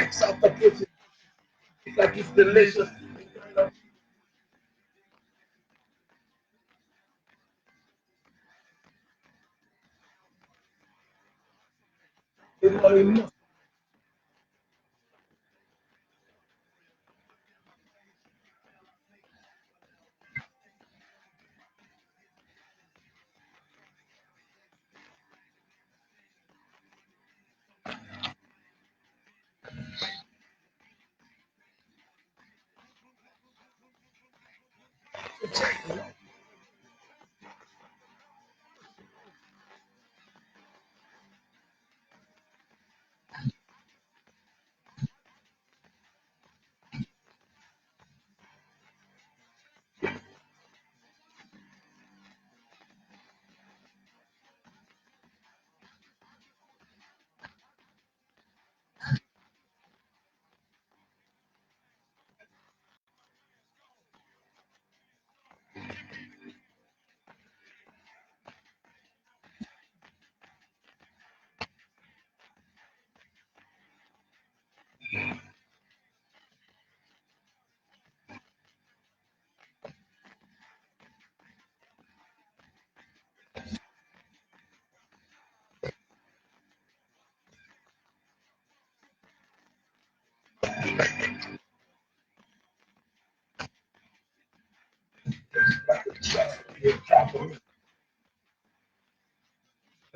wax off the pussy like it's delicious.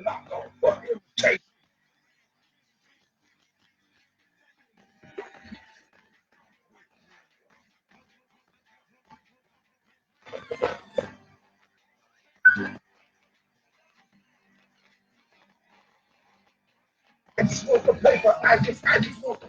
Not gonna fucking take. I just want the paper. I just want the.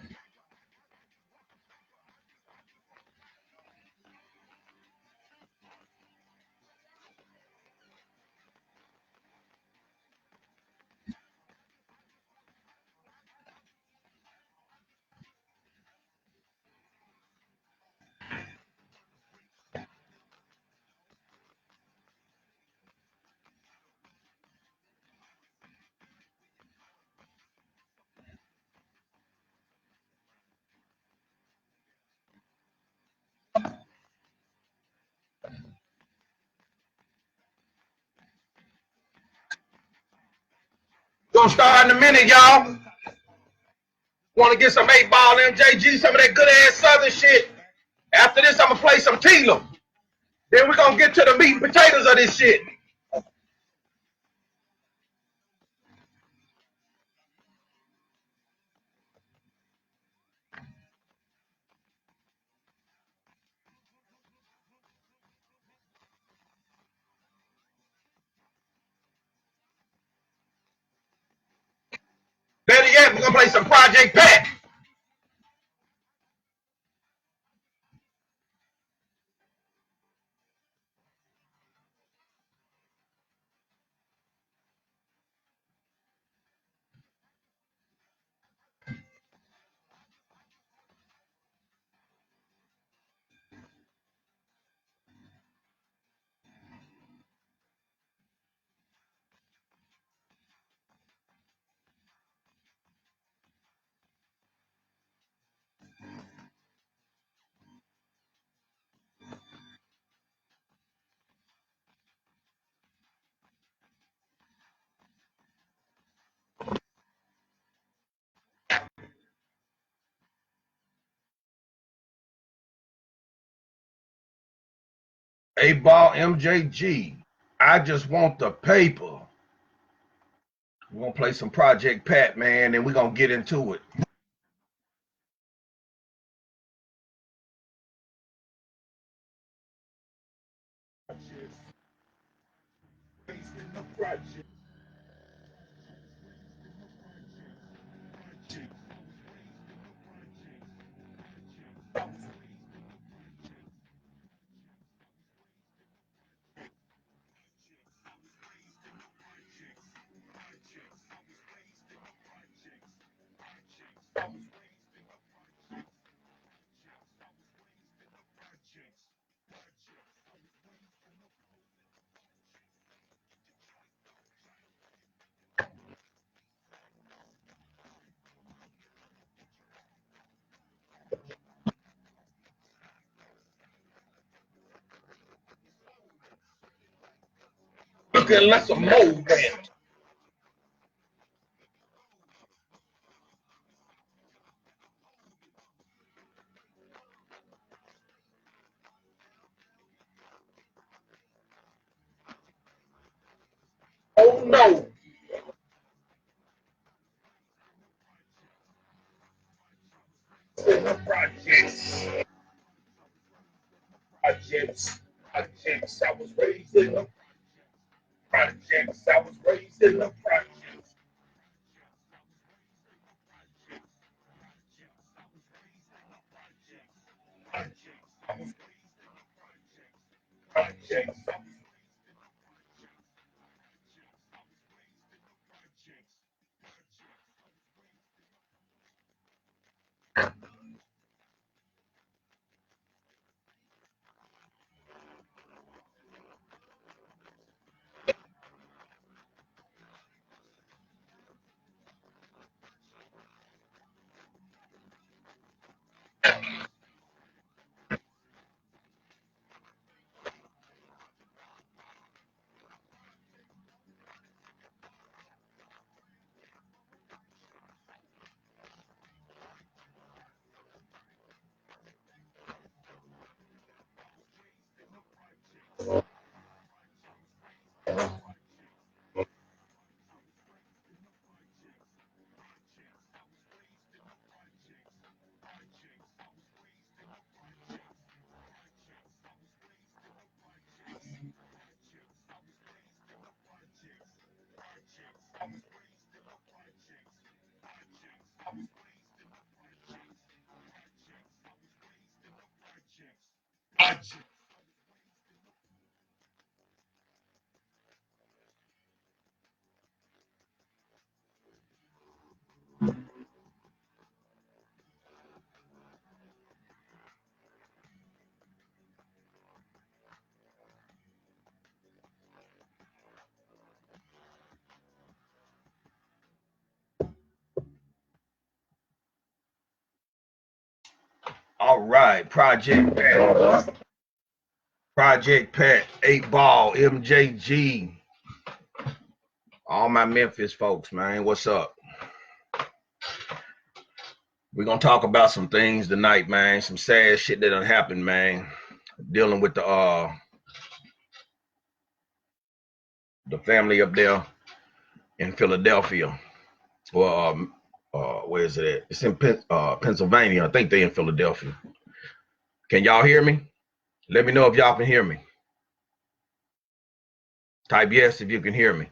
Gonna start in a minute, y'all. Want to get some 8-ball MJG, some of that good ass Southern shit. After this, I'm gonna play some Tila. Then we're gonna get to the meat and potatoes of this shit. Better yet, we're gonna play some Project Pat. A-ball MJG. I just want the paper. We're gonna play some Project Pat, man, and we're gonna get into it. looking like some mold man. Oh no. Projects. Projects. I was raised in the projects. I was raised in the projects. Projects. All right, Project Pat. Project Pat, 8 Ball, MJG. All my Memphis folks, man. What's up? We're gonna talk about some things tonight, man. Some sad shit that done happened, man. Dealing with the family up there in Philadelphia. Well, where is it at? It's in Pennsylvania. I think they in Philadelphia. Can y'all hear me? Let me know if y'all can hear me. Type yes if you can hear me.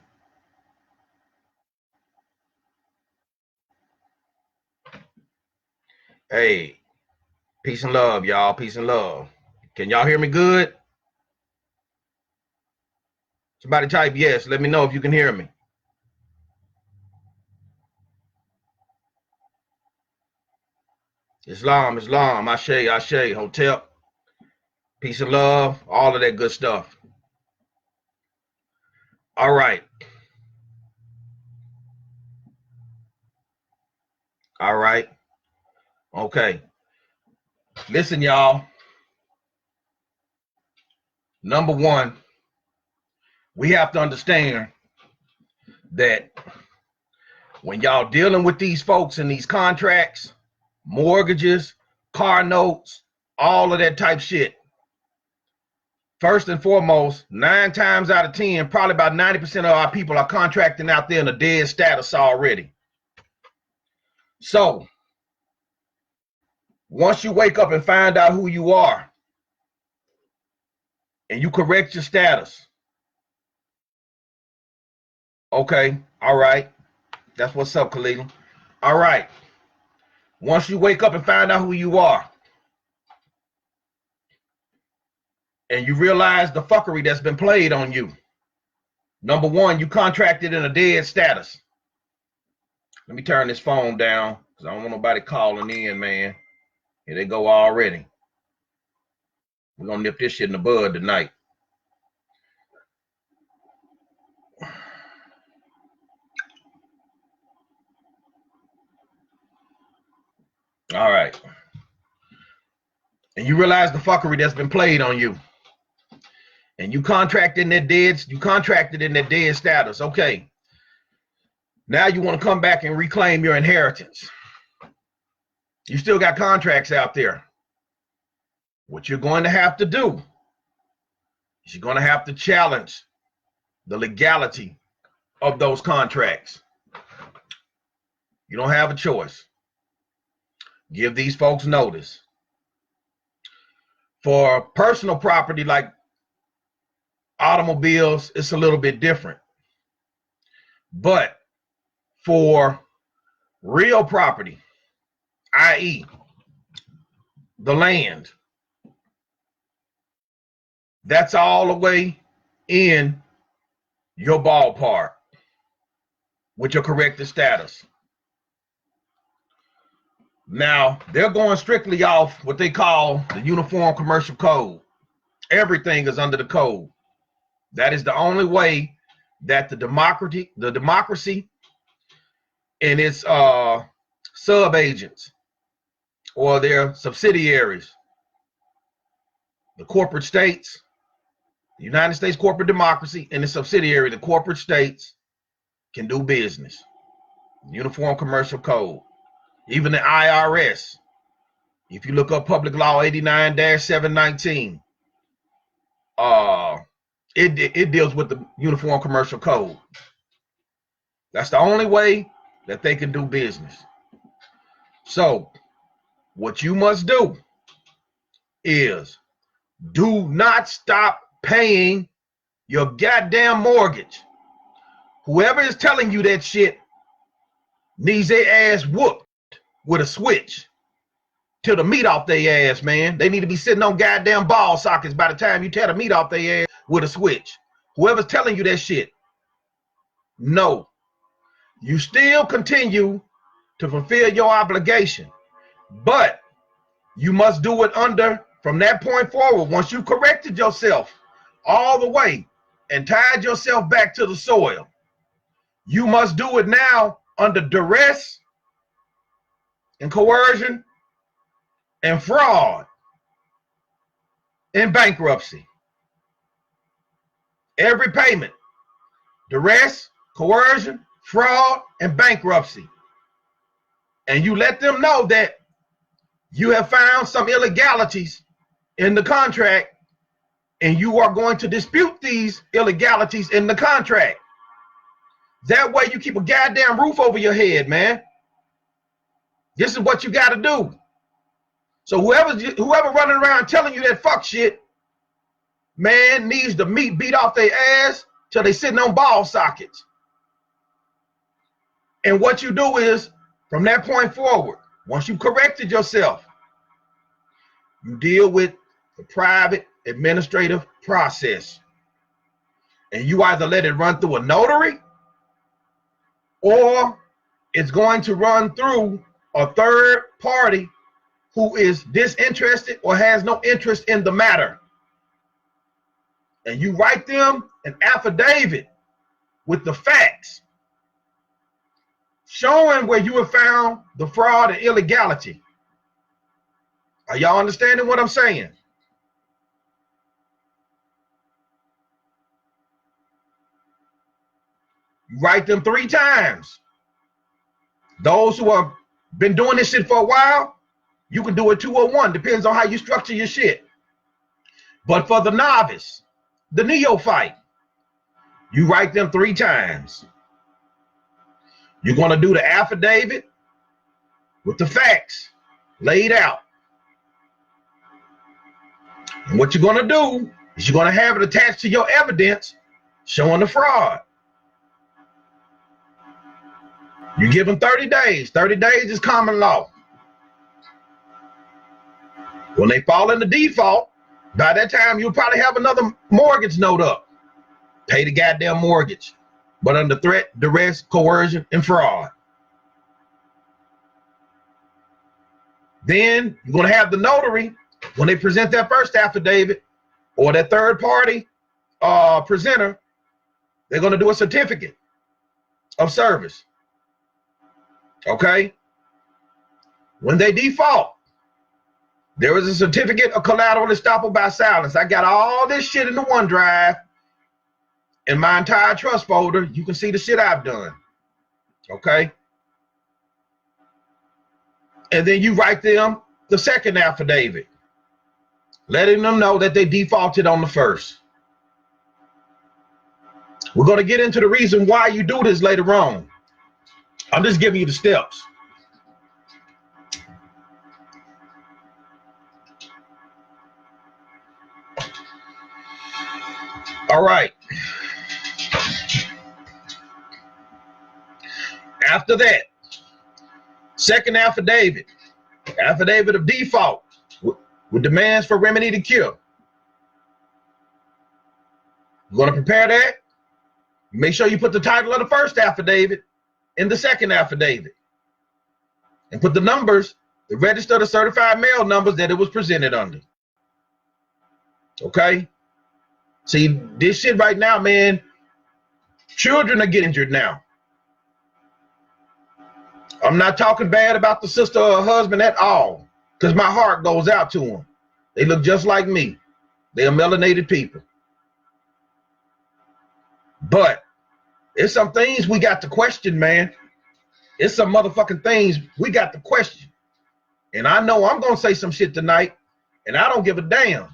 Hey, peace and love, y'all. Peace and love. Can y'all hear me good? Somebody type yes. Let me know if you can hear me. Islam, Ashe, Hotep, peace and love, all of that good stuff. All right. All right. Okay. Listen, y'all. Number one, we have to understand that when y'all dealing with these folks in these contracts, mortgages, car notes, all of that type shit, first and foremost, 9 times out of 10, probably about 90% of our people are contracting out there in a dead status already. So, once you wake up and find out who you are, and you correct your status, okay, all right, that's what's up, Khalil. All right, once you wake up and find out who you are, and you realize the fuckery that's been played on you, number one, you contracted in a dead status. Let me turn this phone down because I don't want nobody calling in, man. Here they go already. We're gonna nip this shit in the bud tonight. All right. And you realize the fuckery that's been played on you. and you contracted in that dead status. Okay. Now you want to come back and reclaim your inheritance. You still got contracts out there. What you're going to have to do is you're going to have to challenge the legality of those contracts. You don't have a choice. Give these folks notice. For personal property like automobiles, it's a little bit different. But for real property, i.e., the land, that's all the way in your ballpark with your corrected status. Now, they're going strictly off what they call the Uniform Commercial Code. Everything is under the code. That is the only way that the democracy and its sub-agents or their subsidiaries, the corporate states, the United States corporate democracy and the subsidiary, the corporate states, can do business. Uniform Commercial Code. Even the IRS, if you look up Public Law 89-719, it deals with the Uniform Commercial Code. That's the only way that they can do business. So what you must do is do not stop paying your goddamn mortgage. Whoever is telling you that shit needs their ass whooped with a switch till the meat off their ass, man. They need to be sitting on goddamn ball sockets by the time you tear the meat off their ass with a switch. Whoever's telling you that shit, no. You still continue to fulfill your obligation, but you must do it from that point forward, once you corrected yourself all the way and tied yourself back to the soil, you must do it now under duress and coercion and fraud and bankruptcy. Every payment, duress, coercion, fraud, and bankruptcy. And you let them know that you have found some illegalities in the contract and you are going to dispute these illegalities in the contract. That way you keep a goddamn roof over your head, man. This is what you got to do. So whoever running around telling you that fuck shit, man, needs the meat beat off their ass till they sitting on ball sockets. And what you do is, from that point forward, once you corrected yourself, you deal with the private administrative process. And you either let it run through a notary, or it's going to run through a third party who is disinterested or has no interest in the matter. And you write them an affidavit with the facts showing where you have found the fraud and illegality. Are y'all understanding what I'm saying? You write them 3 times. Those who have been doing this shit for a while, you can do it 2 or 1, depends on how you structure your shit. But for the novice, the neophyte, you write them 3 times. You're going to do the affidavit with the facts laid out. And what you're going to do is you're going to have it attached to your evidence showing the fraud. You give them 30 days. 30 days is common law. When they fall into default, by that time, you'll probably have another mortgage note up. Pay the goddamn mortgage, but under threat, duress, coercion, and fraud. Then you're going to have the notary, when they present that first affidavit, or that third party presenter, they're going to do a certificate of service. Okay? When they default, There is a certificate of collateral estoppel by silence. I got all this shit in the OneDrive in my entire trust folder. You can see the shit I've done. Okay. And then you write them the second affidavit, letting them know that they defaulted on the first. We're going to get into the reason why you do this later on. I'm just giving you the steps. All right. After that, second affidavit, affidavit of default with demands for remedy to cure. You're going to prepare that. Make sure you put the title of the first affidavit in the second affidavit and put the numbers, the registered or certified mail numbers that it was presented under. Okay? See, this shit right now, man, children are getting injured now. I'm not talking bad about the sister or her husband at all, because my heart goes out to them. They look just like me. They are melanated people. But it's some things we got to question, man. It's some motherfucking things we got to question. And I know I'm going to say some shit tonight, and I don't give a damn.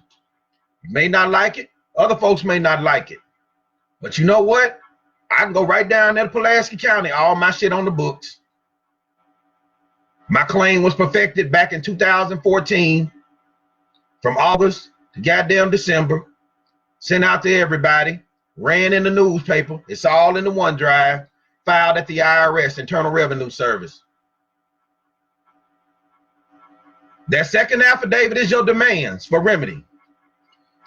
You may not like it. Other folks may not like it. But you know what? I can go right down there to Pulaski County, all my shit on the books. My claim was perfected back in 2014, from August to goddamn December. Sent out to everybody, ran in the newspaper. It's all in the OneDrive, filed at the IRS, Internal Revenue Service. That second affidavit is your demands for remedy.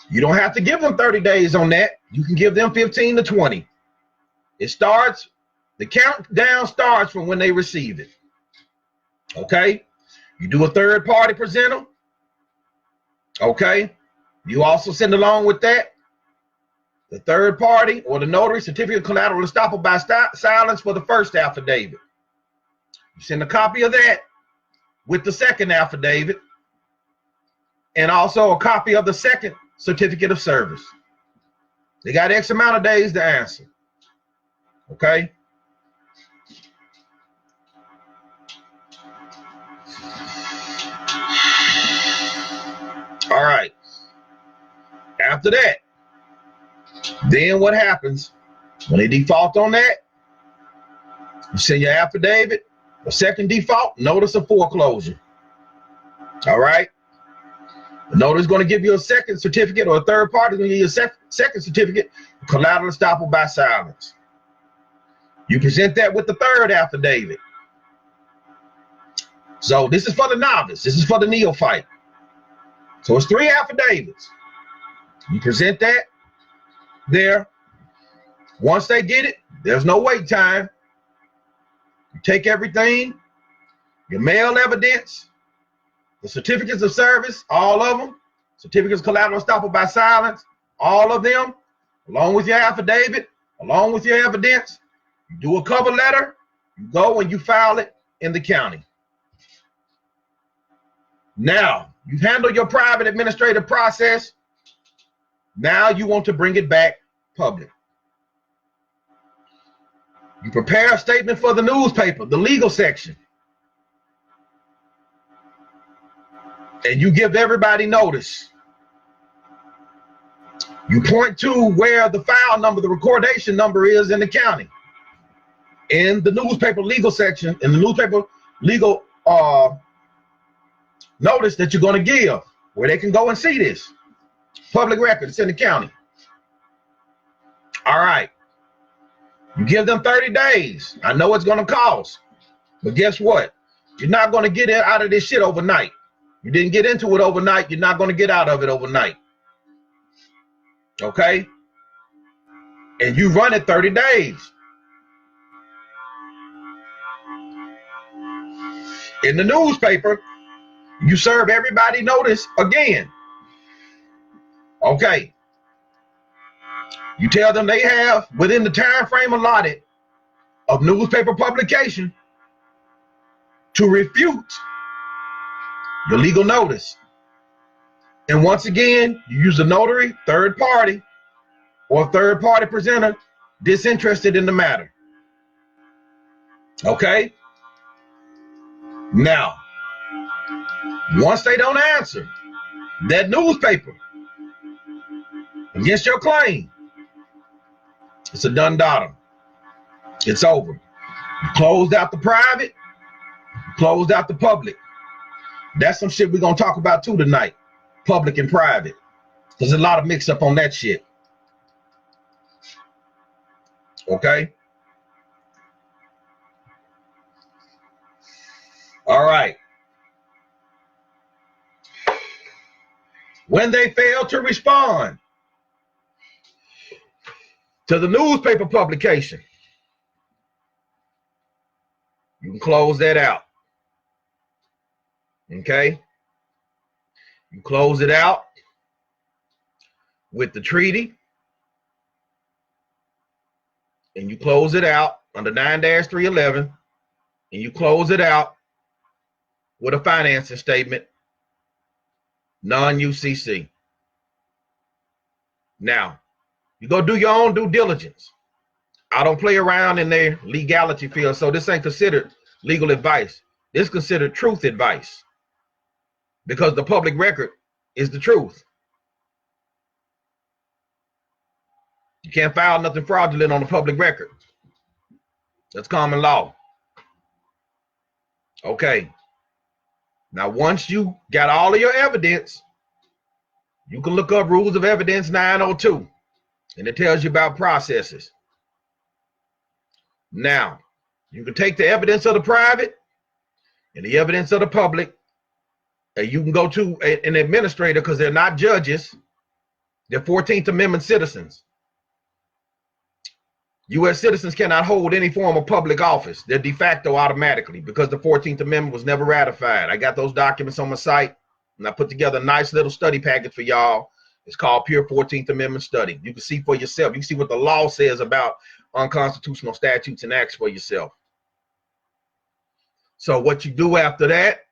You don't have to give them 30 days on that. You can give them 15 to 20. It starts, the countdown starts from when they receive it. Okay? You do a third party presenter. Okay? You also send along with that the third party or the notary certificate of collateral estoppel by silence for the first affidavit. You send a copy of that with the second affidavit and also a copy of the second certificate of service. They got X amount of days to answer. Okay? All right. After that, then what happens when they default on that? You send your affidavit, a second default, notice of foreclosure. All right. The notice is going to give you a second certificate, or a third party is going to give you a second certificate of collateral estoppel by silence. You present that with the third affidavit. So this is for the novice. This is for the neophyte. So it's 3 affidavits. You present that there. Once they get it, there's no wait time. You take everything, your mail evidence, the certificates of service, all of them, certificates of collateral estoppel by silence, all of them, along with your affidavit, along with your evidence. You do a cover letter, you go and you file it in the county. Now, you've handled your private administrative process. Now you want to bring it back public. You prepare a statement for the newspaper, the legal section. And you give everybody notice. You point to where the file number, the recordation number is in the county. In the newspaper legal section, in the newspaper legal notice that you're going to give, where they can go and see this. Public record, it's in the county. All right. You give them 30 days. I know it's going to cost, but guess what? You're not going to get out of this shit overnight. You didn't get into it overnight. You're not going to get out of it overnight. Okay? And you run it 30 days. In the newspaper, you serve everybody notice again. Okay. You tell them they have, within the time frame allotted of newspaper publication, to refute your legal notice. And once again, you use a notary, third party, or third party presenter disinterested in the matter. Okay? Now, once they don't answer that newspaper against your claim, it's a done data. It's over. You closed out the private, you closed out the public. That's some shit we're going to talk about too tonight. Public and private. There's a lot of mix up on that shit. Okay? All right. When they fail to respond to the newspaper publication, you can close that out. Okay? You close it out with the treaty, and you close it out under 9-311, and you close it out with a financing statement, non-UCC. Now, you go do your own due diligence. I don't play around in their legality field, so this ain't considered legal advice. This is considered truth advice, because the public record is the truth. You can't file nothing fraudulent on the public record. That's common law. Okay. Now, once you got all of your evidence, you can look up Rules of Evidence 902, and it tells you about processes. Now, you can take the evidence of the private and the evidence of the public, and you can go to an administrator, because they're not judges. They're 14th Amendment citizens. U.S. citizens cannot hold any form of public office. They're de facto automatically, because the 14th Amendment was never ratified. I got those documents on my site, and I put together a nice little study package for y'all. It's called Pure 14th Amendment Study. You can see for yourself. You can see what the law says about unconstitutional statutes and acts for yourself. So what you do after that,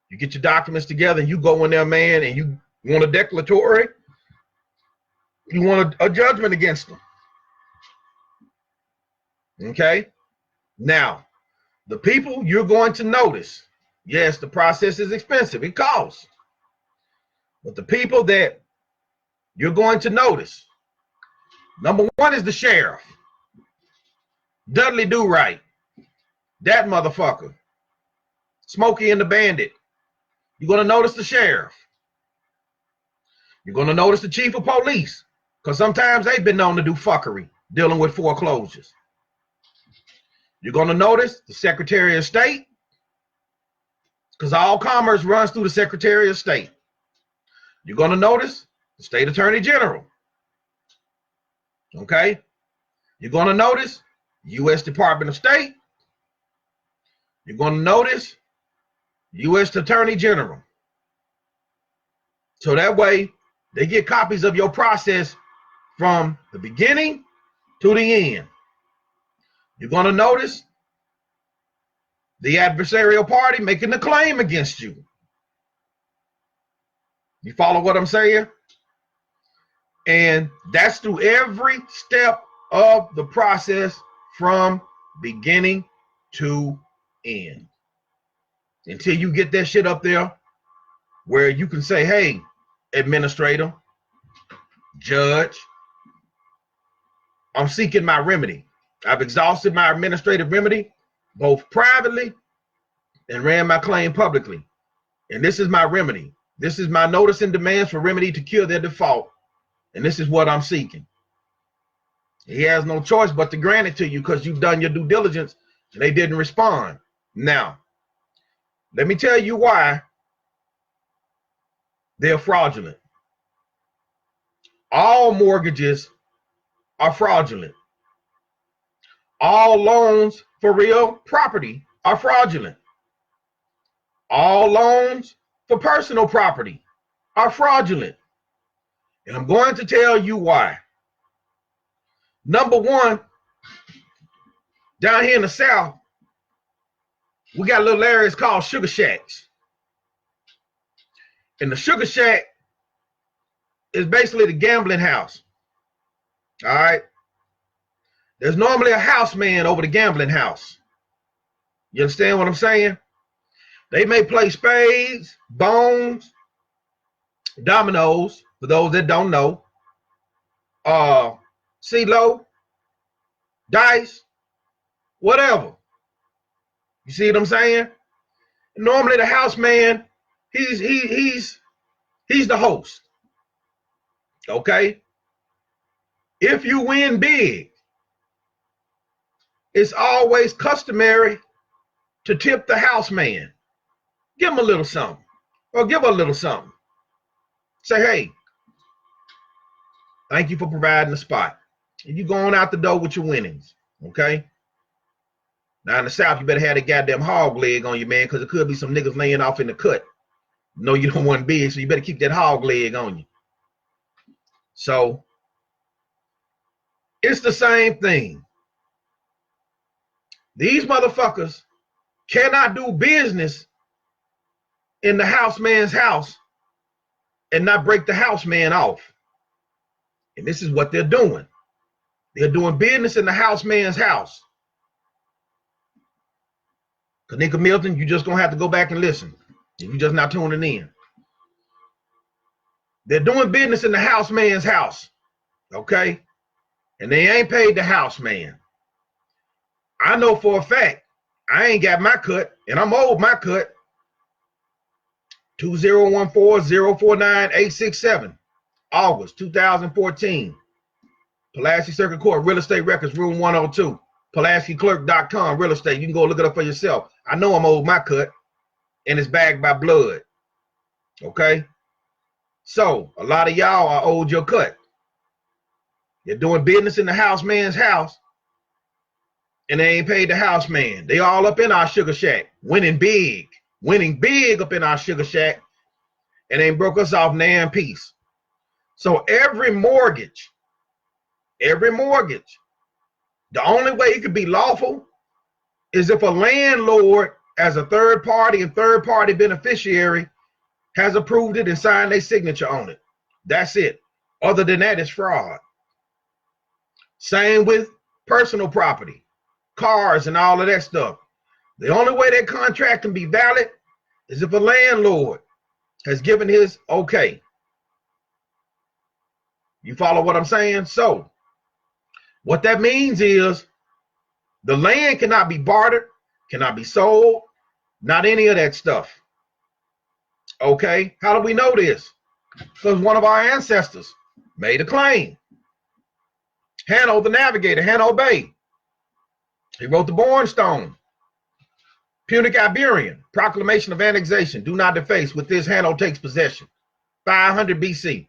you get your documents together, and you go in there, man, and you want a declaratory, you want a judgment against them. Okay? Now, the people you're going to notice, yes, the process is expensive. It costs. But the people that you're going to notice, number one is the sheriff. Dudley Do-Right. That motherfucker. Smokey and the Bandit. You're going to notice the sheriff. You're going to notice the chief of police, because sometimes they've been known to do fuckery dealing with foreclosures. You're going to notice the Secretary of State, because all commerce runs through the Secretary of State. You're going to notice the State Attorney General. Okay? You're going to notice U.S. Department of State. You're going to notice U.S. Attorney General. So that way, they get copies of your process from the beginning to the end. You're going to notice the adversarial party making the claim against you. You follow what I'm saying? And that's through every step of the process from beginning to end. Until you get that shit up there where you can say, hey, administrator, judge, I'm seeking my remedy. I've exhausted my administrative remedy, both privately and ran my claim publicly. And this is my remedy. This is my notice and demands for remedy to cure their default. And this is what I'm seeking. He has no choice but to grant it to you, because you've done your due diligence and they didn't respond. Now, let me tell you why they're fraudulent. All mortgages are fraudulent. All loans for real property are fraudulent. All loans for personal property are fraudulent. And I'm going to tell you why. Number one, down here in the South, we got little areas called sugar shacks. And the sugar shack is basically the gambling house. All right. There's normally a houseman over the gambling house. You understand what I'm saying? They may play spades, bones, dominoes, for those that don't know, CeeLo, dice, whatever. You see what I'm saying? Normally the houseman, he's the host. Okay? If you win big, it's always customary to tip the houseman. Give him a little something, or give her a little something. Say, hey, thank you for providing the spot. And you going out the door with your winnings, okay? Now in the South, you better have that goddamn hog leg on you, man, because it could be some niggas laying off in the cut. No, you don't want big, so you better keep that hog leg on you. So it's the same thing. These motherfuckers cannot do business in the houseman's house and not break the houseman off. And this is what they're doing. They're doing business in the houseman's house. Kanika Milton, you just gonna have to go back and listen. You're just not tuning in. They're doing business in the houseman's house, okay? And they ain't paid the houseman. I know for a fact, I ain't got my cut, and I'm owed my cut. 2014-049-867, August 2014. Pulaski Circuit Court, Real Estate Records, Room 102. PulaskiClerk.com, real estate. You can go look it up for yourself. I know I'm owed my cut, and it's bagged by blood. Okay? So, a lot of y'all are owed your cut. You're doing business in the houseman's house, and they ain't paid the houseman. They all up in our sugar shack, winning big up in our sugar shack, and ain't broke us off nan piece. So every mortgage, the only way it could be lawful is if a landlord, as a third party and third party beneficiary, has approved it and signed their signature on it. That's it. Other than that, it's fraud. Same with personal property, cars, and all of that stuff. The only way that contract can be valid is if a landlord has given his okay. You follow what I'm saying? So, what that means is the land cannot be bartered, cannot be sold, not any of that stuff. Okay? How do we know this? Because one of our ancestors made a claim. Hanno the Navigator, Hanno Bay. He wrote the Bornstone. Punic Iberian, Proclamation of Annexation, do not deface, with this Hanno takes possession. 500 BC.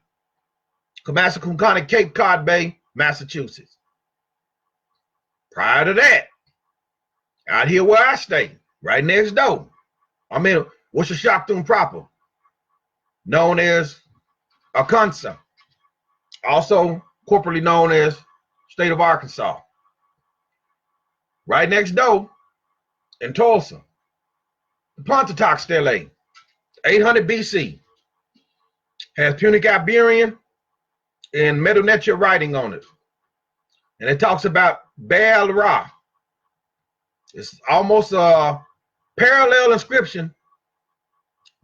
Comassacunconic, Cape Cod Bay, Massachusetts. Prior to that, out here where I stay, right next door, I'm in Worcester proper, known as Arkansas, also corporately known as State of Arkansas. Right next door in Tulsa, the Pontotoc Stele, 800 BC, has Punic Iberian and Medu Neter writing on it. And it talks about Baal Ra. It's almost a parallel inscription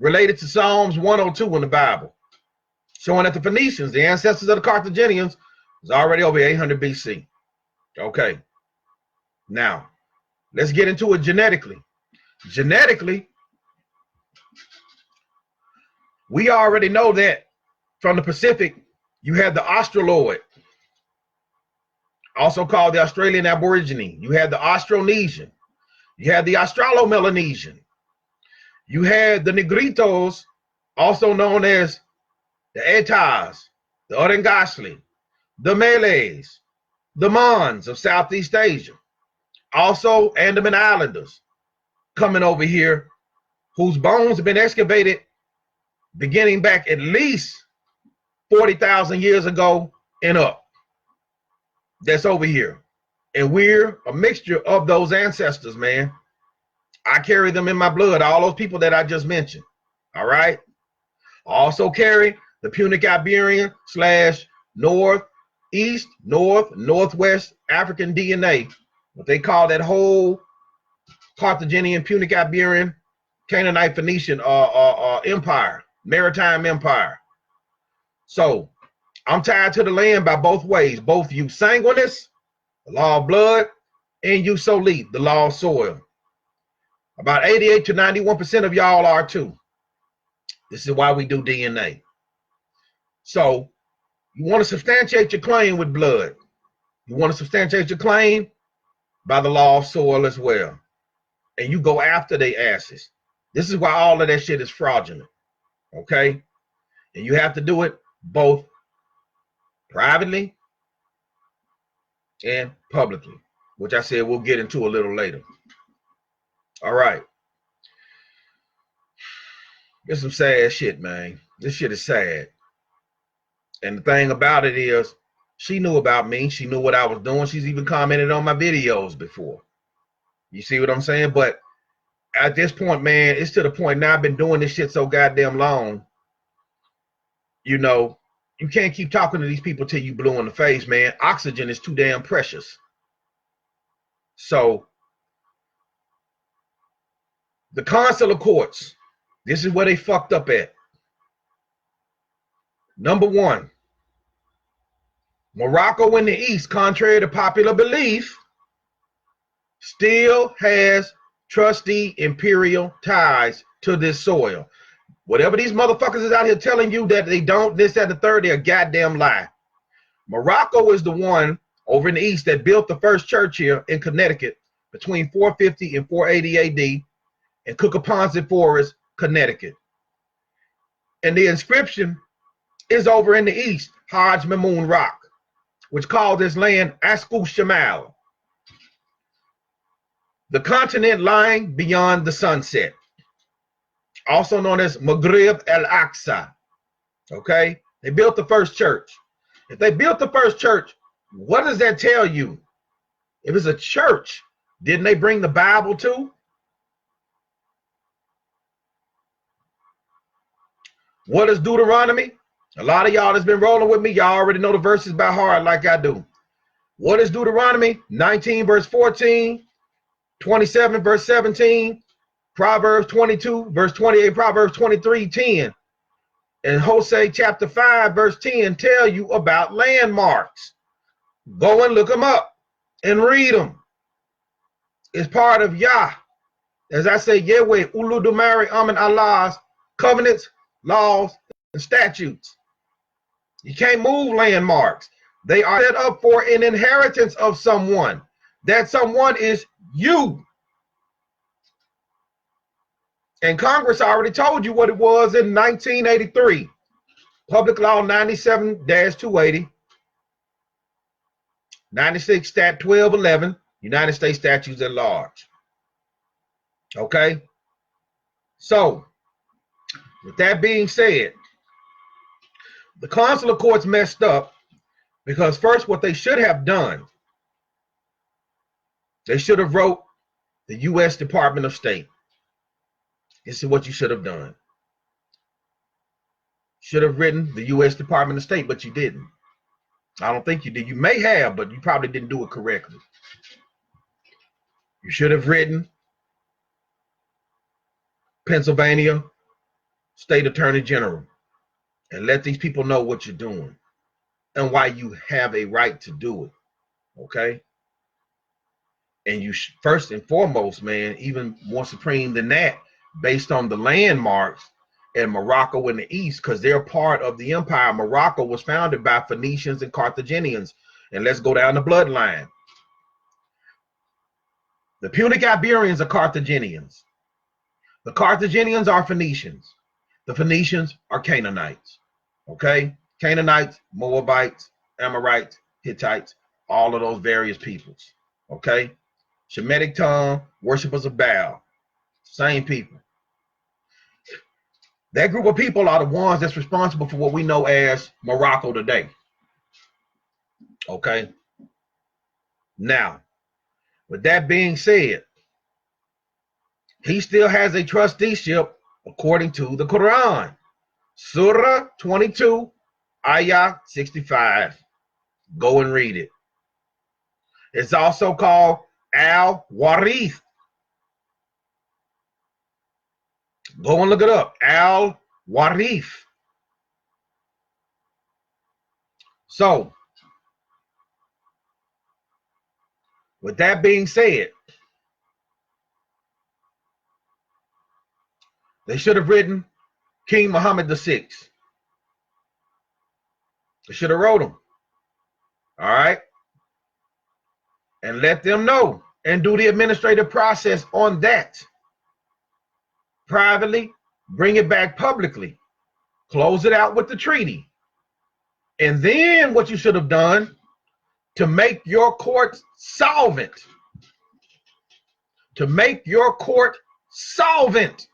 related to Psalms 102 in the Bible, showing that the Phoenicians, the ancestors of the Carthaginians, was already over 800 BC. Okay. Now, let's get into it genetically. Genetically, we already know that from the Pacific, you have the Australoid, also called the Australian Aborigine. You have the Austronesian. You have the Australo-Melanesian. You had the Negritos, also known as the Etas, the Orangasli, the Malays, the Mons of Southeast Asia, also Andaman Islanders coming over here, whose bones have been excavated beginning back at least 40,000 years ago and up. That's over here. And we're a mixture of those ancestors, man. I carry them in my blood, all those people that I just mentioned. All right? Also carry the Punic Iberian / Northeast, Northwest African DNA. What they call that whole Carthaginian, Punic Iberian, Canaanite, Phoenician empire, maritime empire. So I'm tied to the land by both ways. Both you sanguinis, the law of blood, and you solite, the law of soil. About 88 to 91% of y'all are too. This is why we do DNA. So you want to substantiate your claim with blood. You want to substantiate your claim by the law of soil as well. And you go after their asses. This is why all of that shit is fraudulent. Okay? And you have to do it both privately and publicly, which I said we'll get into a little later. All right. It's some sad shit, man. This shit is sad. And the thing about it is, she knew about me. She knew what I was doing. She's even commented on my videos before. You see what I'm saying? But at this point, man, it's to the point now I've been doing this shit so goddamn long. You know, you can't keep talking to these people till you blue in the face, man. Oxygen is too damn precious. So, the consular courts, this is where they fucked up at. Number one, Morocco in the East, contrary to popular belief, still has trustee imperial ties to this soil. Whatever these motherfuckers is out here telling you that they don't, this, that, and the third, they're a goddamn lie. Morocco is the one over in the East that built the first church here in Connecticut between 450 and 480 AD in Cookaponset Forest, Connecticut. And the inscription is over in the East, Hajj Mamoon Rock, which called this land Asku Shamal, the continent lying beyond the sunset, also known as Maghrib al-Aqsa. Okay? They built the first church. If they built the first church, what does that tell you? If it's a church, didn't they bring the Bible too? What is Deuteronomy? A lot of y'all that's been rolling with me, y'all already know the verses by heart like I do. What is Deuteronomy? 19 verse 14, 27 verse 17, Proverbs 22 verse 28, Proverbs 23, 10. And Hosea chapter 5 verse 10 tell you about landmarks. Go and look them up and read them. It's part of Yah. As I say, Yahweh, Uludumari, Amen, Allah's covenants, laws, and statutes. You can't move landmarks. They are set up for an inheritance of someone. That someone is you. And Congress already told you what it was in 1983. Public Law 97-280, 96 Stat 1211, United States Statutes at Large. Okay? So, with that being said, the consular courts messed up because first what they should have done, they should have wrote the U.S. Department of State. This is what you should have done. Should have written the U.S. Department of State, but you didn't. I don't think you did. You may have, but you probably didn't do it correctly. You should have written Pennsylvania State Attorney General and let these people know what you're doing and why you have a right to do it. Okay? And you first and foremost, man, even more supreme than that, based on the landmarks in Morocco in the East, because they're part of the empire. Morocco was founded by Phoenicians and Carthaginians. And let's go down the bloodline. The Punic Iberians are Carthaginians. The Carthaginians are Phoenicians. The Phoenicians are Canaanites. Okay? Canaanites, Moabites, Amorites, Hittites, all of those various peoples. Okay? Shemitic tongue, worshippers of Baal. Same people. That group of people are the ones that's responsible for what we know as Morocco today. Okay? Now, with that being said, he still has a trusteeship according to the Quran. Surah 22, Ayah 65. Go and read it. It's also called Al-Warith. Go and look it up. Al-Warith. So, with that being said, they should have written King Muhammad VI. They should have wrote him. All right? And let them know and do the administrative process on that. Privately, bring it back publicly. Close it out with the treaty. And then what you should have done to make your court solvent. To make your court solvent.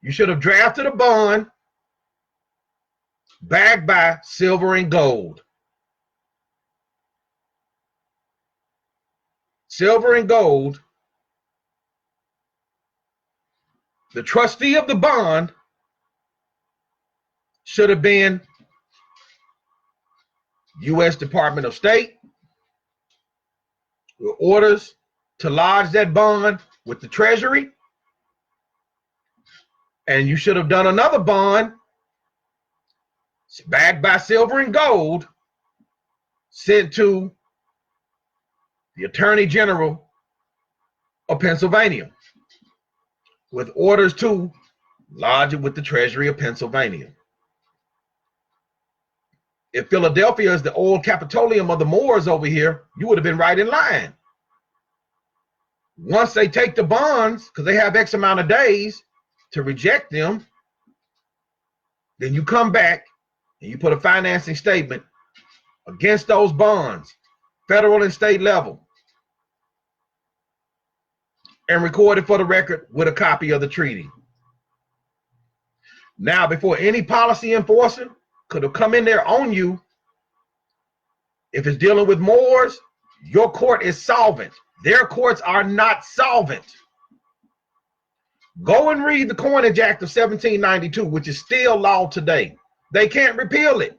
You should have drafted a bond backed by silver and gold. Silver and gold. The trustee of the bond should have been U.S. Department of State with orders to lodge that bond with the Treasury. And you should have done another bond backed by silver and gold sent to the Attorney General of Pennsylvania with orders to lodge it with the Treasury of Pennsylvania. If Philadelphia is the old Capitolium of the Moors over here, you would have been right in line. Once they take the bonds, because they have X amount of days to reject them, then you come back and you put a financing statement against those bonds, federal and state level, and record it for the record with a copy of the treaty. Now, before any policy enforcer could have come in there on you, if it's dealing with Moors, your court is solvent. Their courts are not solvent. Go and read the Coinage Act of 1792, which is still law today. They can't repeal it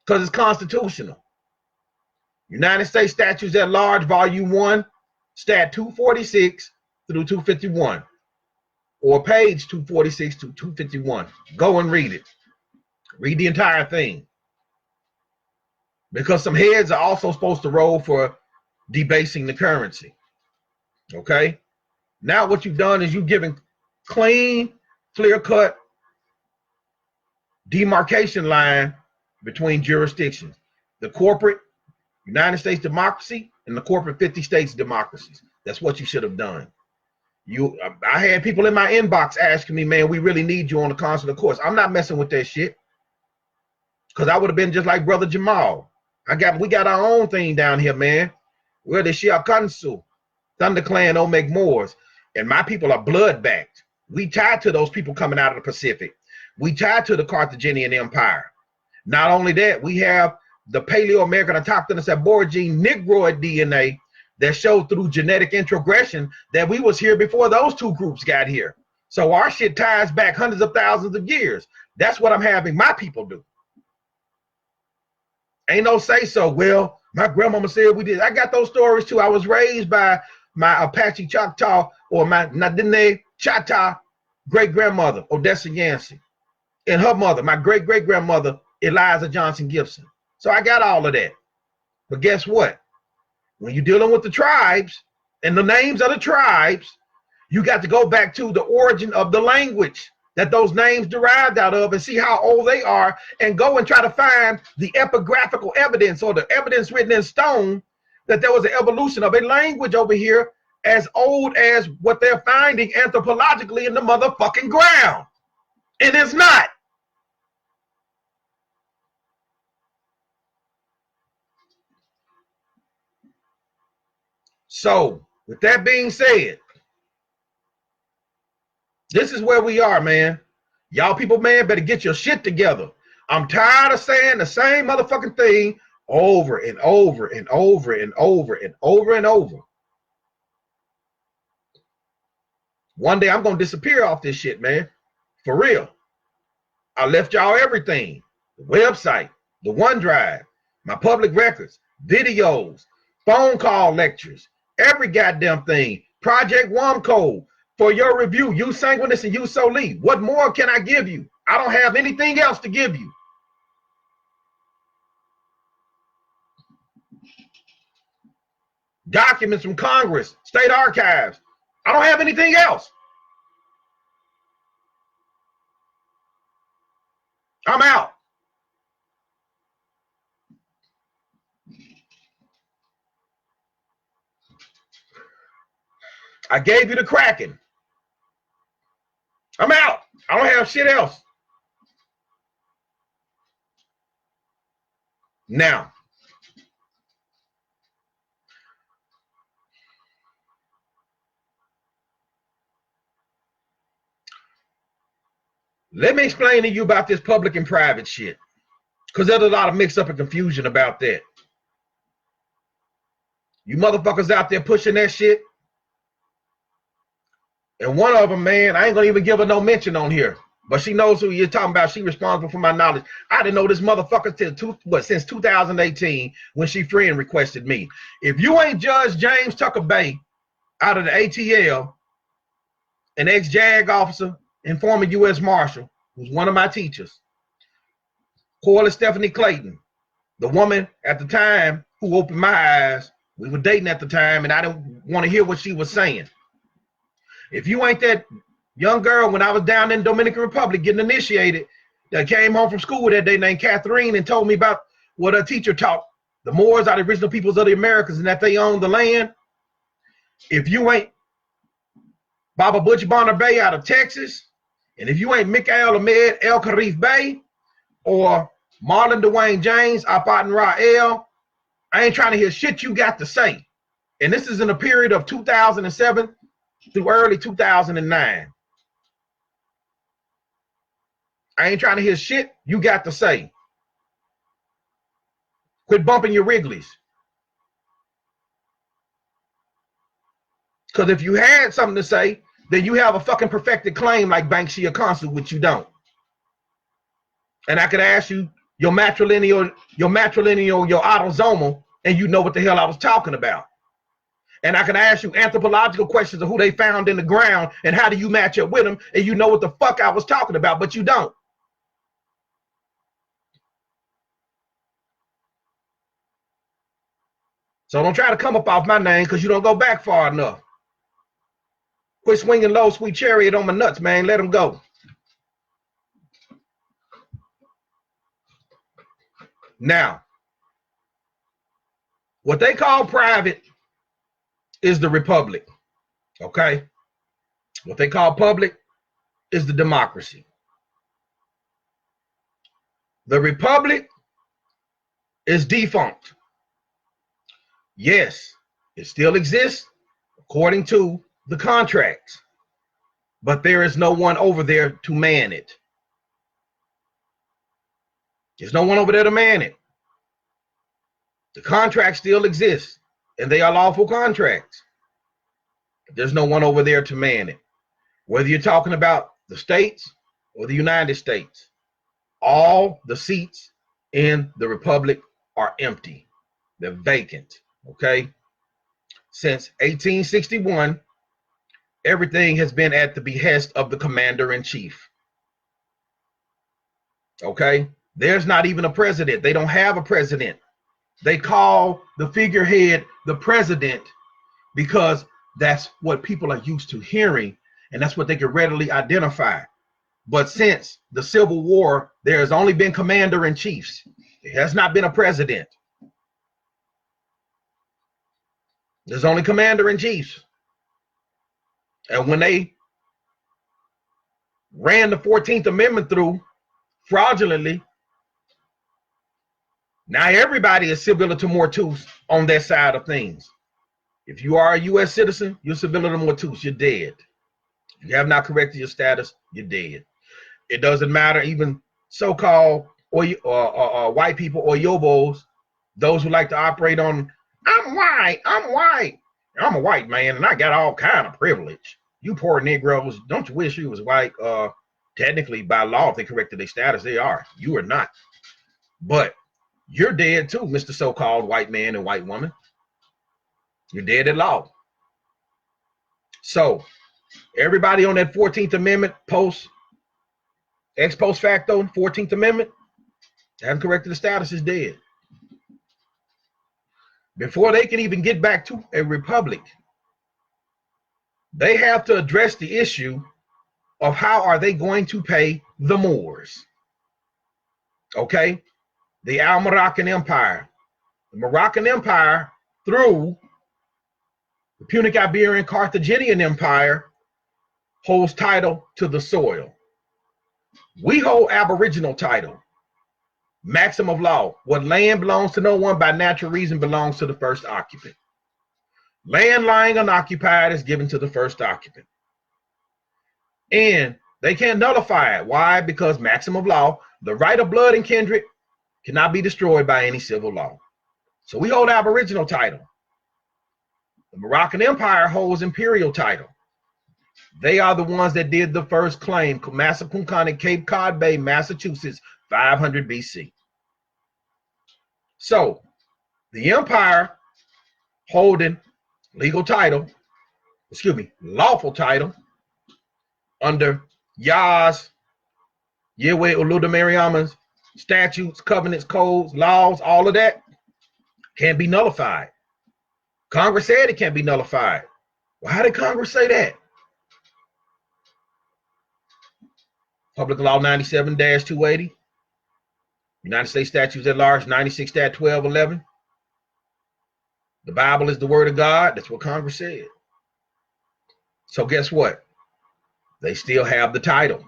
because it's constitutional. United States Statutes at Large, Volume 1, Stat 246 through 251, or page 246 to 251. Go and read it. Read the entire thing. Because some heads are also supposed to roll for debasing the currency. Okay? Now what you've done is you've given clean, clear-cut demarcation line between jurisdictions. The corporate United States democracy and the corporate 50 states democracies. That's what you should have done. I had people in my inbox asking me, man, we really need you on the consular course. I'm not messing with that shit. Because I would have been just like Brother Jamal. We got our own thing down here, man. We're the Shia Kansu, Thunder Clan, Omeg Moors. And my people are blood-backed. We tied to those people coming out of the Pacific. We tied to the Carthaginian Empire. Not only that, we have the Paleo-American Autochthonous Aborigine Negroid DNA that showed through genetic introgression that we was here before those two groups got here. So our shit ties back hundreds of thousands of years. That's what I'm having my people do. Ain't no say so. Well, my grandmama said we did. I got those stories too. I was raised by my Apache Choctaw or my Nadine Chata great-grandmother, Odessa Yancey, and her mother, my great-great-grandmother, Eliza Johnson Gibson. So I got all of that. But guess what? When you're dealing with the tribes and the names of the tribes, you got to go back to the origin of the language that those names derived out of and see how old they are and go and try to find the epigraphical evidence or the evidence written in stone that there was an evolution of a language over here as old as what they're finding anthropologically in the motherfucking ground. It is not. So, with that being said, this is where we are, man. Y'all people, man, better get your shit together. I'm tired of saying the same motherfucking thing over and over and over and over and over and over. One day I'm gonna disappear off this shit, man. For real. I left y'all everything. The website, the OneDrive, my public records, videos, phone call lectures, every goddamn thing. Project Wamco for your review. You Sanguinus and you Soli. What more can I give you? I don't have anything else to give you. Documents from Congress, state archives. I don't have anything else. I'm out. I gave you the Kraken. I'm out. I don't have shit else. Now, let me explain to you about this public and private shit, because there's a lot of mix up and confusion about that. You motherfuckers out there pushing that shit. And one of them, man, I ain't gonna even give her no mention on here, but she knows who you're talking about. She responsible for my knowledge. I didn't know this motherfucker since 2018 when she friend requested me. If you ain't Judge James Tucker Bay out of the ATL, an ex-JAG officer and former U.S. Marshal, who's one of my teachers, Corliss Stephanie Clayton, the woman at the time who opened my eyes. We were dating at the time, and I didn't want to hear what she was saying. If you ain't that young girl when I was down in Dominican Republic getting initiated that came home from school that day named Catherine and told me about what her teacher taught, the Moors are the original peoples of the Americas and that they own the land. If you ain't Baba Butch Bonner Bay out of Texas, and if you ain't Mikael Ahmed El Karif Bay or Marlon Dwayne James, Apat and Rael, I ain't trying to hear shit you got to say. And this is in a period of 2007 through early 2009. I ain't trying to hear shit you got to say. Quit bumping your Wrigley's. Because if you had something to say, then you have a fucking perfected claim like Banksia Consul, which you don't. And I could ask you your matrilineal, your autosomal, and you know what the hell I was talking about. And I can ask you anthropological questions of who they found in the ground and how do you match up with them, and you know what the fuck I was talking about, but you don't. So don't try to come up off my name because you don't go back far enough. Quit swinging low, sweet chariot on my nuts, man. Let them go. Now, what they call private is the republic, okay? What they call public is the democracy. The republic is defunct. Yes, it still exists according to the contracts, but there is no one over there to man it. There's no one over there to man it. The contracts still exist, and they are lawful contracts. There's no one over there to man it. Whether you're talking about the states or the United States, all the seats in the republic are empty. They're vacant, okay? Since 1861, everything has been at the behest of the commander-in-chief, okay? There's not even a president. They don't have a president. They call the figurehead the president because that's what people are used to hearing, and that's what they can readily identify. But since the Civil War, there has only been commander-in-chiefs. It has not been a president. There's only commander-in-chiefs. And when they ran the 14th Amendment through fraudulently, now everybody is civiliter mortuus on their side of things. If you are a U.S. citizen, you're civiliter mortuus, you're dead. If you have not corrected your status, you're dead. It doesn't matter, even so-called or white people or yobos, those who like to operate on, I'm white, I'm a white man, and I got all kind of privilege. You poor Negroes, don't you wish you was white? Technically, by law, if they corrected their status, they are. You are not. But you're dead too, Mr. So-called white man and white woman. You're dead at law. So everybody on that 14th Amendment ex post facto 14th Amendment, haven't corrected the status, is dead. Before they can even get back to a republic, they have to address the issue of how are they going to pay the Moors. Okay? The Al-Moroccan Empire. The Moroccan Empire, through the Punic Iberian Carthaginian Empire, holds title to the soil. We hold aboriginal title. Maxim of law. What land belongs to no one by natural reason belongs to the first occupant. Land lying unoccupied is given to the first occupant. And they can't nullify it. Why? Because maxim of law, the right of blood and kindred cannot be destroyed by any civil law. So we hold aboriginal title. The Moroccan Empire holds imperial title. They are the ones that did the first claim, Massaconquet at Cape Cod Bay, Massachusetts, 500 BC. So the empire holding legal title, lawful title under Yah's, Yahweh Oludamariama's statutes, covenants, codes, laws, all of that can't be nullified. Congress said it can't be nullified. Well, how did Congress say that? Public Law 97-280, United States Statutes at Large 96-1211. The Bible is the word of God. That's what Congress said. So guess what? They still have the title.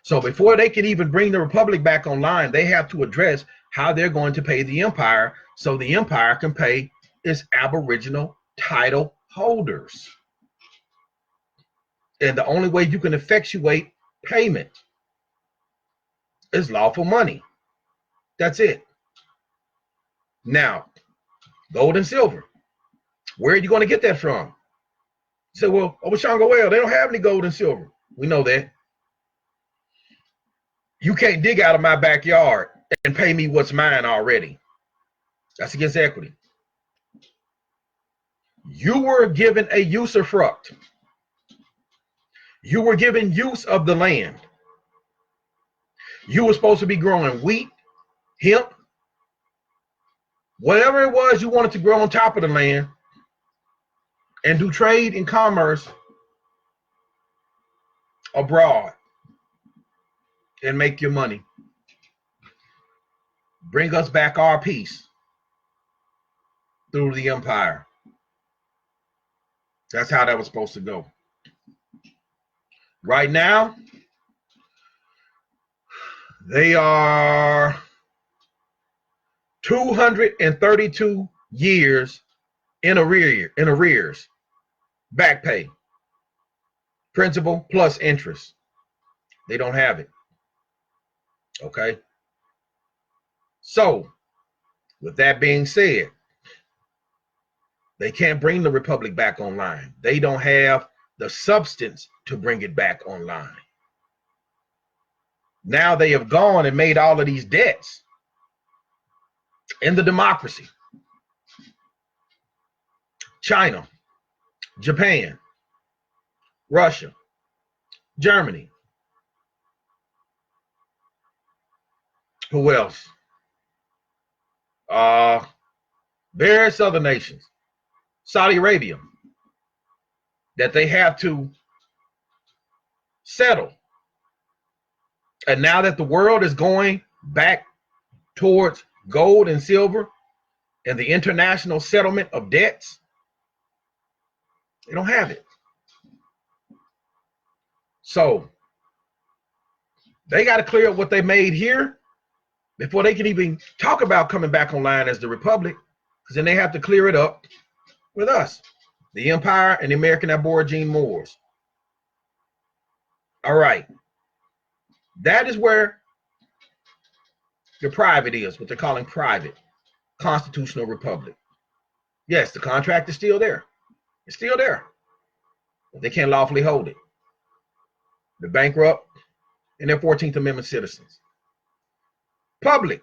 So before they can even bring the republic back online, they have to address how they're going to pay the empire so the empire can pay its aboriginal title holders. And the only way you can effectuate payment is lawful money. That's it. Now, gold and silver. Where are you going to get that from? You say, well, ObaShango-El, they don't have any gold and silver. We know that. You can't dig out of my backyard and pay me what's mine already. That's against equity. You were given a usufruct. You were given use of the land. You were supposed to be growing wheat, hemp, whatever it was you wanted to grow on top of the land, and do trade and commerce abroad and make your money. Bring us back our peace through the empire. That's how that was supposed to go. Right now, they are 232 years in arrears, back pay, principal plus interest. They don't have it. Okay. So, with that being said, they can't bring the republic back online. They don't have the substance to bring it back online. Now they have gone and made all of these debts in the democracy. China, Japan, Russia, Germany. Who else? Various other nations. Saudi Arabia, that they have to settle. And now that the world is going back towards gold and silver and the international settlement of debts, they don't have it. So they got to clear up what they made here before they can even talk about coming back online as the republic, because then they have to clear it up with us, the empire and the American Aborigine Moors. All right. That is where the private is, what they're calling private constitutional republic. Yes, the contract is still there. It's still there. They can't lawfully hold it. They're bankrupt, and they're 14th Amendment citizens. Public,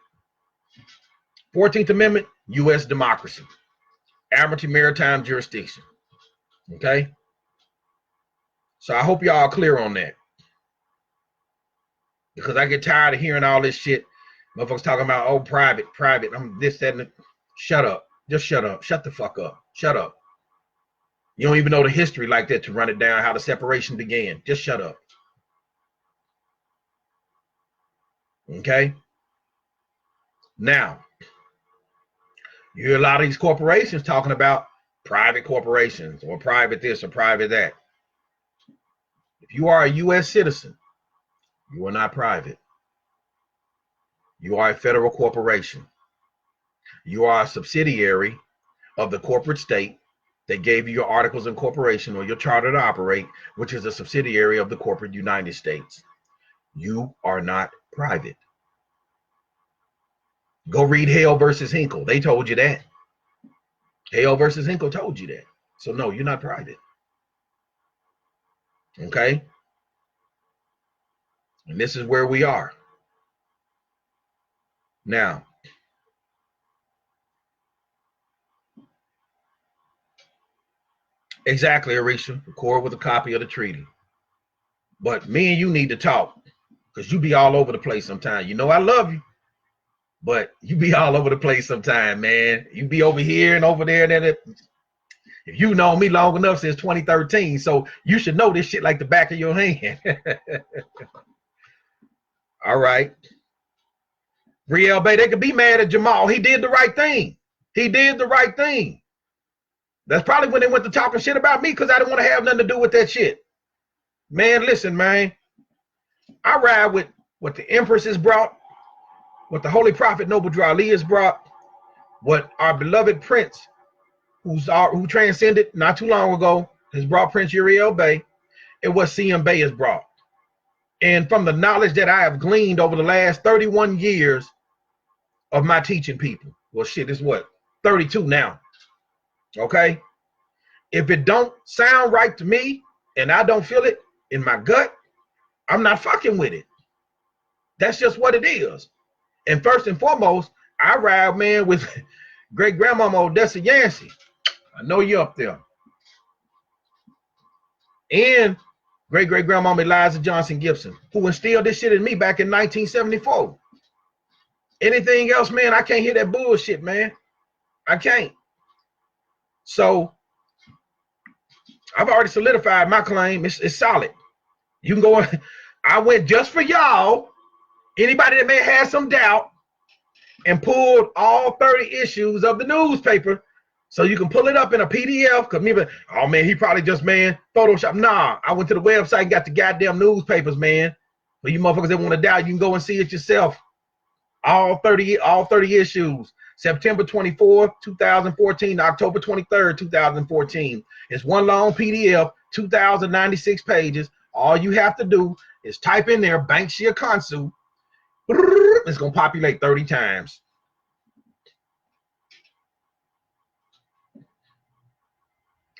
14th Amendment, U.S. democracy, Admiralty Maritime Jurisdiction. Okay? So I hope y'all are clear on that. Because I get tired of hearing all this shit. Motherfuckers talking about, oh, private. I'm this, that, and shut up. Just shut up. Shut the fuck up. Shut up. You don't even know the history like that to run it down, how the separation began. Just shut up. Okay? Now, you hear a lot of these corporations talking about private corporations or private this or private that. If you are a U.S. citizen, you are not private. You are a federal corporation. You are a subsidiary of the corporate state that gave you your articles of incorporation or your charter to operate, which is a subsidiary of the corporate United States. You are not private. Go read Hale versus Hinkle. They told you that. Hale versus Hinkle told you that. So no, you're not private. Okay? And this is where we are. Now, exactly, Arisha. Record with a copy of the treaty. But me and you need to talk, because you be all over the place sometimes. You know I love you, but you be all over the place sometimes, man. You be over here and over there. If you know me long enough since 2013, so you should know this shit like the back of your hand. All right. Riel Bay, they could be mad at Jamal. He did the right thing. He did the right thing. That's probably when they went to talking shit about me, because I didn't want to have nothing to do with that shit. Man, listen, man. I ride with what the Empress has brought, what the Holy Prophet Noble Drew Ali has brought, what our beloved Prince, who transcended not too long ago, has brought, Prince Uriel Bay, and what CM Bay has brought. And from the knowledge that I have gleaned over the last 31 years of my teaching people, well, shit, it's what, 32 now, okay? If it don't sound right to me and I don't feel it in my gut, I'm not fucking with it. That's just what it is. And first and foremost, I ride, man, with great grandmama Odessa Yancey. I know you're up there. And great grandmama Eliza Johnson Gibson, who instilled this shit in me back in 1974. Anything else, man, I can't hear that bullshit, man. I can't. So I've already solidified my claim. It's solid. You can go. I went just for y'all. Anybody that may have some doubt, and pulled all 30 issues of the newspaper, so you can pull it up in a PDF. Cause maybe, oh man, he probably just, man, Photoshop. Nah, I went to the website and got the goddamn newspapers, man. For you motherfuckers that want to doubt, you can go and see it yourself. All 30 issues. September 24th, 2014, October 23rd, 2014. It's one long PDF, 2,096 pages. All you have to do is type in there, Banksia Consul. It's going to populate 30 times.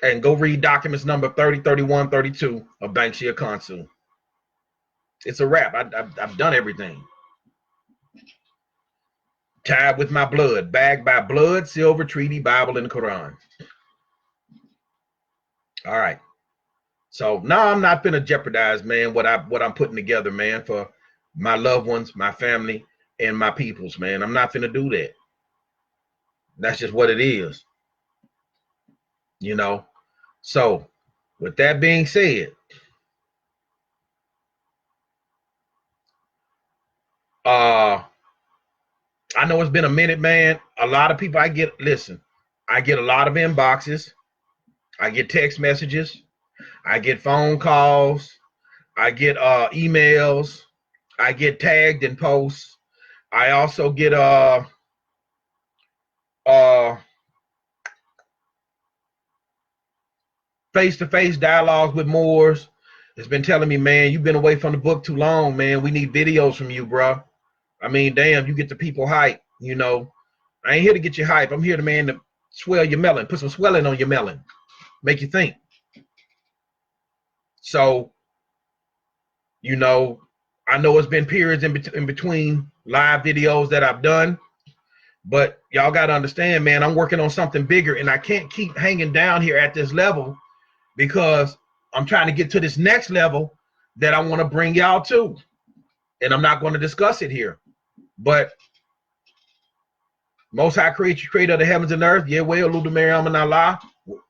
And go read documents number 30, 31, 32 of Banksia Consul. It's a wrap. I've done everything. Tied with my blood, bagged by blood, silver, treaty, Bible, and the Quran. All right. So now I'm not gonna jeopardize, man, what I'm putting together, man, for my loved ones, my family, and my peoples, man. I'm not gonna do that. That's just what it is. You know. So with that being said, I know it's been a minute, man. A lot of people I get a lot of inboxes. I get text messages. I get phone calls. I get emails. I get tagged in posts. I also get face-to-face dialogues with Moors. It's been telling me, man, you've been away from the book too long, man. We need videos from you, bro. I mean, damn, you get the people hype, you know. I ain't here to get you hype. I'm here to, man, to swell your melon, put some swelling on your melon, make you think. So, you know, I know it's been periods in between live videos that I've done, but y'all got to understand, man, I'm working on something bigger, and I can't keep hanging down here at this level because I'm trying to get to this next level that I want to bring y'all to. And I'm not going to discuss it here. But Most High Creator of the heavens and earth, Yahweh, Oludumare, and Allah,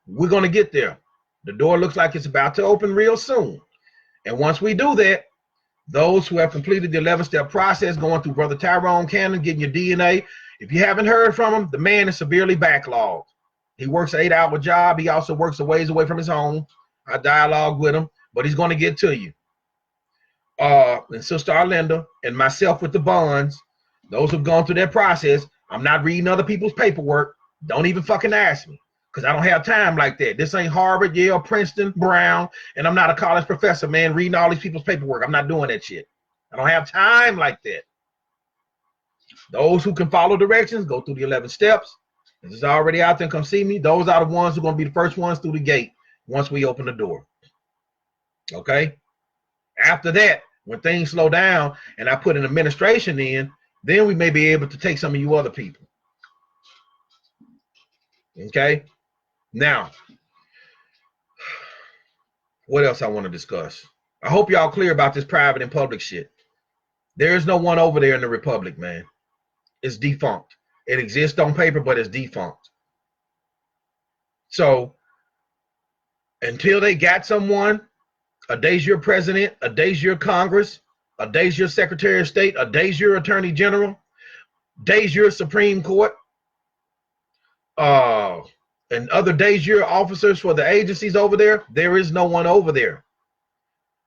we're going to get there. The door looks like it's about to open real soon. And once we do that, those who have completed the 11-step process, going through Brother Tyrone Cannon, getting your DNA, if you haven't heard from him, the man is severely backlogged. He works an 8-hour job. He also works a ways away from his home. I dialogue with him, but he's going to get to you. And Sister Arlinda and myself with the bonds, those who've gone through that process, I'm not reading other people's paperwork. Don't even fucking ask me, because I don't have time like that. This ain't Harvard, Yale, Princeton, Brown, and I'm not a college professor, man, reading all these people's paperwork. I'm not doing that shit. I don't have time like that. Those who can follow directions, go through the 11 steps. This is already out there, come see me. Those are the ones who are going to be the first ones through the gate once we open the door. Okay? After that, when things slow down and I put an administration in, then we may be able to take some of you other people. Okay? Now, what else I want to discuss? I hope y'all clear about this private and public shit. There is no one over there in the Republic, man. It's defunct. It exists on paper, but it's defunct. So, until they got someone, a de jure president, a de jure Congress, a de jure Secretary of State, a de jure Attorney General, de jure Supreme Court, and other de jure officers for the agencies over there, there is no one over there.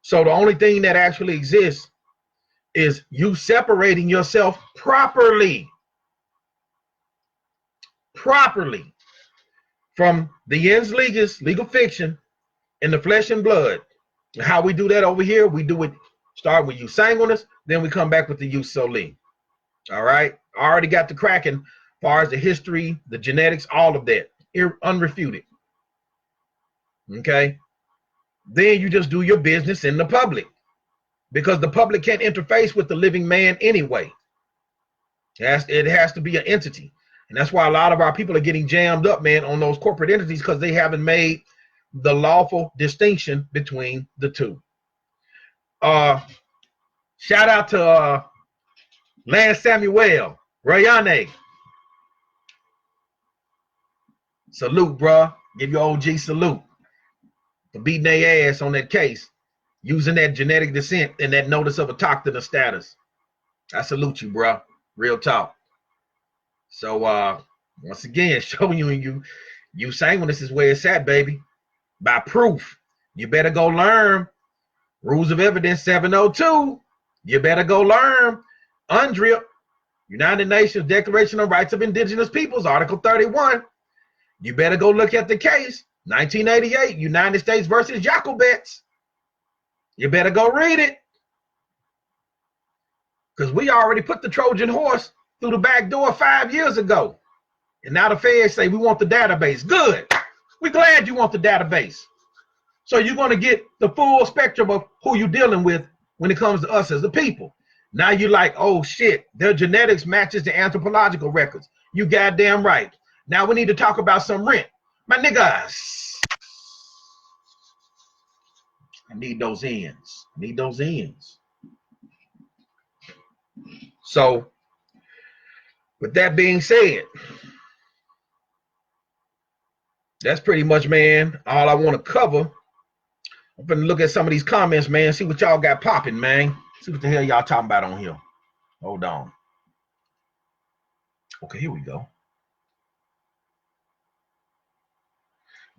So the only thing that actually exists is you separating yourself properly from the ens legis, legal fiction, and the flesh and blood. How we do that over here, we do it, start with you sanguinis, then we come back with the jus soli. All right? I already got the cracking as far as the history, the genetics, all of that, unrefuted. Okay? Then you just do your business in the public, because the public can't interface with the living man anyway. It has to be an entity. And that's why a lot of our people are getting jammed up, man, on those corporate entities, because they haven't made the lawful distinction between the two. Shout out to Lance Samuel, Rayane. Salute, bruh. Give your OG salute for beating their ass on that case, using that genetic descent and that notice of autochthonous status. I salute you, bruh. Real talk. So, once again, showing you sanguinis is where it's at, baby. By proof. You better go learn Rules of Evidence 702. You better go learn UNDRIP, United Nations Declaration on Rights of Indigenous Peoples, Article 31. You better go look at the case, 1988, United States versus Jacobets. You better go read it. Because we already put the Trojan horse through the back door 5 years ago. And now the feds say we want the database. Good. We're glad you want the database. So you're going to get the full spectrum of who you're dealing with when it comes to us as a people. Now you're like, oh shit, their genetics matches the anthropological records. You goddamn right. Now we need to talk about some rent. My niggas. I need those ends. I need those ends. So, with that being said, that's pretty much, man, all I want to cover. I'm going to look at some of these comments, man, see what y'all got popping, man. See what the hell y'all talking about on here. Hold on. Okay, here we go.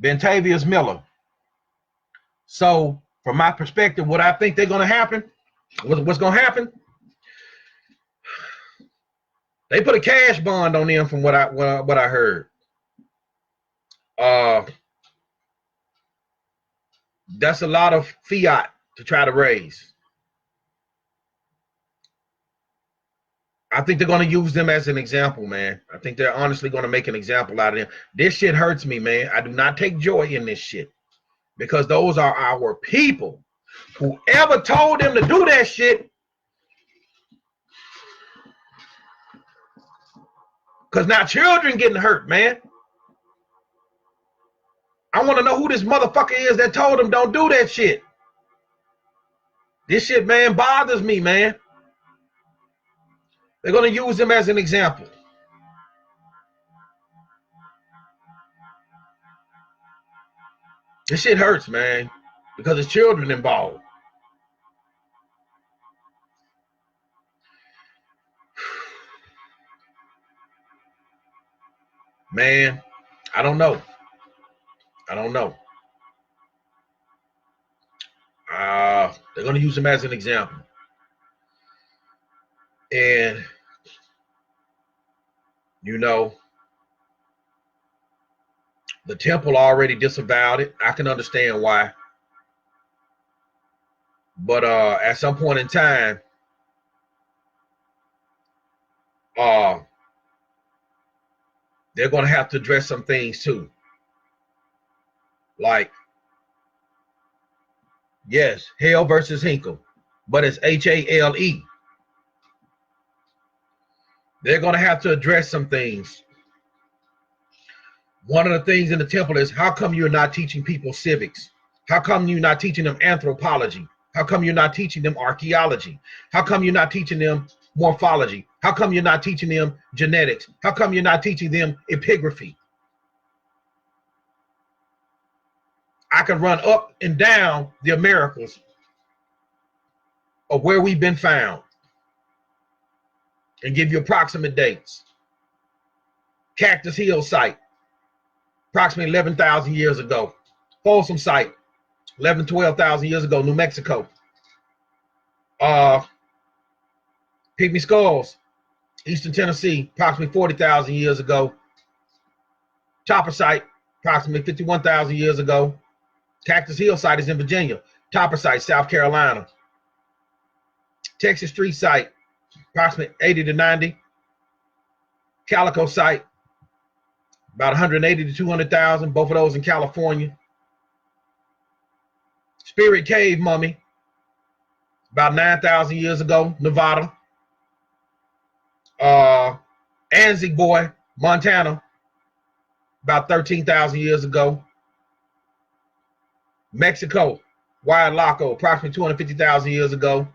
Bentavious Miller. So, from my perspective, what I think they're going to happen, what's going to happen, they put a cash bond on them from what I heard. That's a lot of fiat to try to raise. I think they're going to use them as an example, man. I think they're honestly going to make an example out of them. This shit hurts me, man. I do not take joy in this shit. because those are our people. Whoever told them to do that shit, because now children getting hurt, man. I want to know who this motherfucker is that told them don't do that shit. This shit, man, bothers me, man. They're going to use him as an example. This shit hurts, man, because there's children involved. Man, I don't know. I don't know. They're going to use him as an example. And, you know, the temple already disavowed it. I can understand why. But at some point in time, they're going to have to address some things too. Like, yes, Hale versus Hinkle, but it's H-A-L-E. They're going to have to address some things. One of the things in the temple is, how come you're not teaching people civics? How come you're not teaching them anthropology? How come you're not teaching them archaeology? How come you're not teaching them morphology? How come you're not teaching them genetics? How come you're not teaching them epigraphy? I can run up and down the Americas of where we've been found and give you approximate dates. Cactus Hill site, approximately 11,000 years ago. Folsom site, 11, 12,000 years ago, New Mexico. Pygmy Skulls, Eastern Tennessee, approximately 40,000 years ago. Topper site, approximately 51,000 years ago. Cactus Hill site is in Virginia. Topper site, South Carolina. Texas Street site, approximately 80 to 90. Calico site, about 180 to 200,000, both of those in California. Spirit Cave mummy, about 9,000 years ago, Nevada. Anzick Boy, Montana, about 13,000 years ago. Mexico, Wild Laco, approximately 250,000 years ago.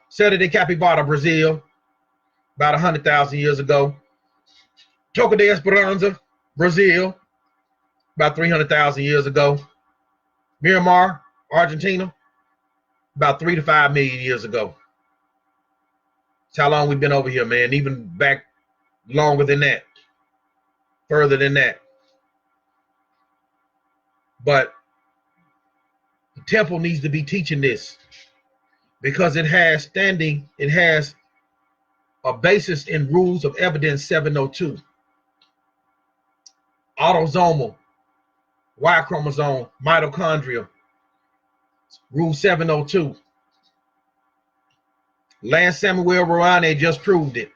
Serra de Capibara, Brazil, about 100,000 years ago. Toca de Esperanza, Brazil, about 300,000 years ago. Miramar, Argentina, about 3 to 5 million years ago. That's how long we've been over here, man. Even back longer than that, further than that. But the temple needs to be teaching this because it has standing, it has a basis in Rules of Evidence 702. Autosomal, Y chromosome, mitochondria, Rule 702. Lance Samuel Rouhani just proved it.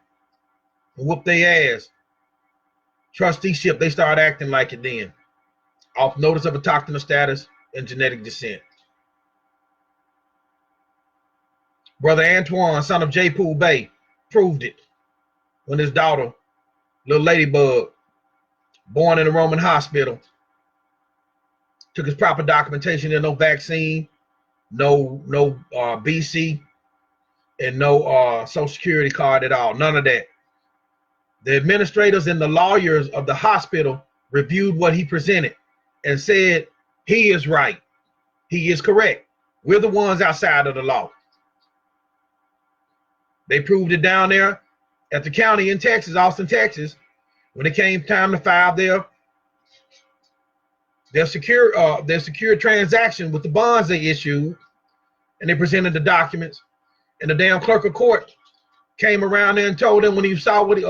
Whoop their ass. Trusteeship, they start acting like it then. Off notice of autochthonal status and genetic descent. Brother Antoine, son of J. Poole Bay, proved it when his daughter, little ladybug, born in a Roman hospital, took his proper documentation and no vaccine, no BC, and no Social Security card at all. None of that. The administrators and the lawyers of the hospital reviewed what he presented and said he is right. He is correct. We're the ones outside of the law. They proved it down there at the county in Texas, Austin, Texas, when it came time to file their secure transaction with the bonds they issued, and they presented the documents, and the damn clerk of court came around there and told them when he saw what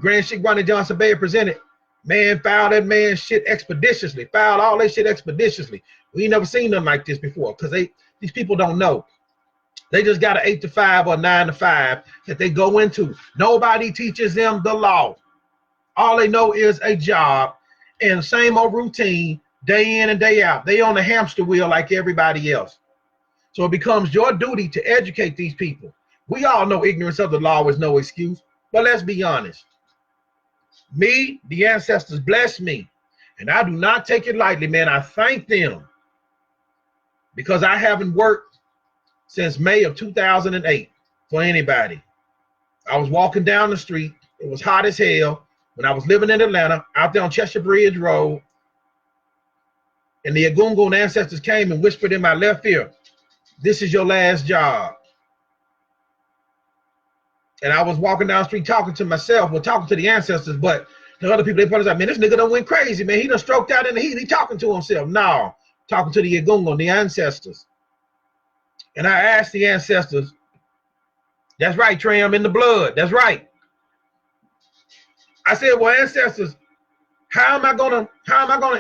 Grand Sheik Ronnie Johnson Bayer presented, man, filed that man shit expeditiously, filed all that shit expeditiously. We ain't never seen nothing like this before because these people don't know. They just got an 8 to 5 or 9 to 5 that they go into. Nobody teaches them the law. All they know is a job and same old routine, day in and day out. They on the hamster wheel like everybody else. So it becomes your duty to educate these people. We all know ignorance of the law is no excuse, but let's be honest. Me, the ancestors blessed me, and I do not take it lightly, man. I thank them because I haven't worked since May of 2008 for anybody. I was walking down the street. It was hot as hell when I was living in Atlanta, out there on Cheshire Bridge Road, and the Agungun ancestors came and whispered in my left ear, "This is your last job." And I was walking down the street talking to myself, well, talking to the ancestors, but the other people, they probably like, man, this nigga done went crazy, man. He done stroked out in the heat. He talking to himself. No, talking to the Agungun, the ancestors. And I asked the ancestors, that's right, Trey, I'm in the blood. That's right. I said, well, ancestors, how am I gonna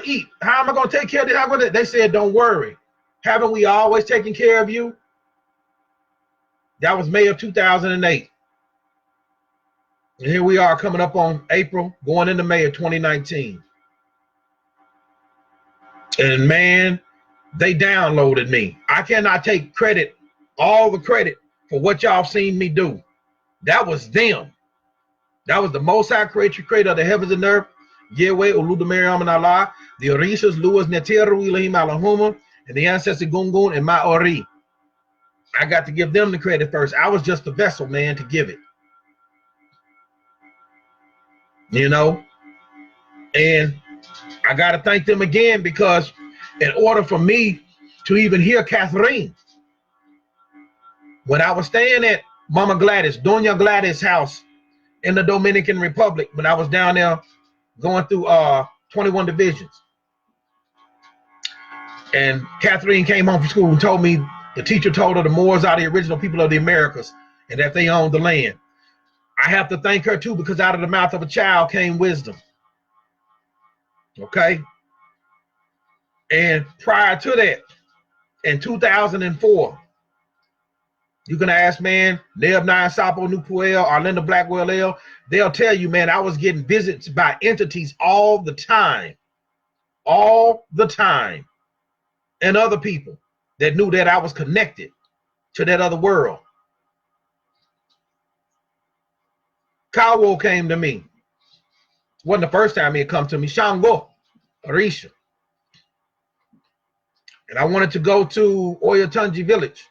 eat? How am I gonna take care of this? They said, don't worry. Haven't we always taken care of you? That was May of 2008. And here we are coming up on April, going into May of 2019. And man, they downloaded me. I cannot take credit, all the credit for what y'all seen me do. That was them. That was the Most High creator of the heavens and earth. Yahweh, Oludumare Amanallah, the Orishas, Luas, Neteru, Elohim, Alahuma, and the ancestor Gungun and Maori. I got to give them the credit first. I was just the vessel, man, to give it. You know, and I got to thank them again because in order for me to even hear Catherine, when I was staying at Mama Gladys, Doña Gladys' house in the Dominican Republic, when I was down there going through 21 divisions, and Catherine came home from school and told me the teacher told her the Moors are the original people of the Americas and that they owned the land. I have to thank her too, because out of the mouth of a child came wisdom. Okay. And prior to that, in 2004, you can ask, man, Neb Nine Sapo Nupuel, Arlinda Blackwell L. They'll tell you, man, I was getting visits by entities all the time. All the time. And other people that knew that I was connected to that other world. Kawo came to me. Wasn't the first time he had come to me. Shango, Arisha. And I wanted to go to Oyotunji village.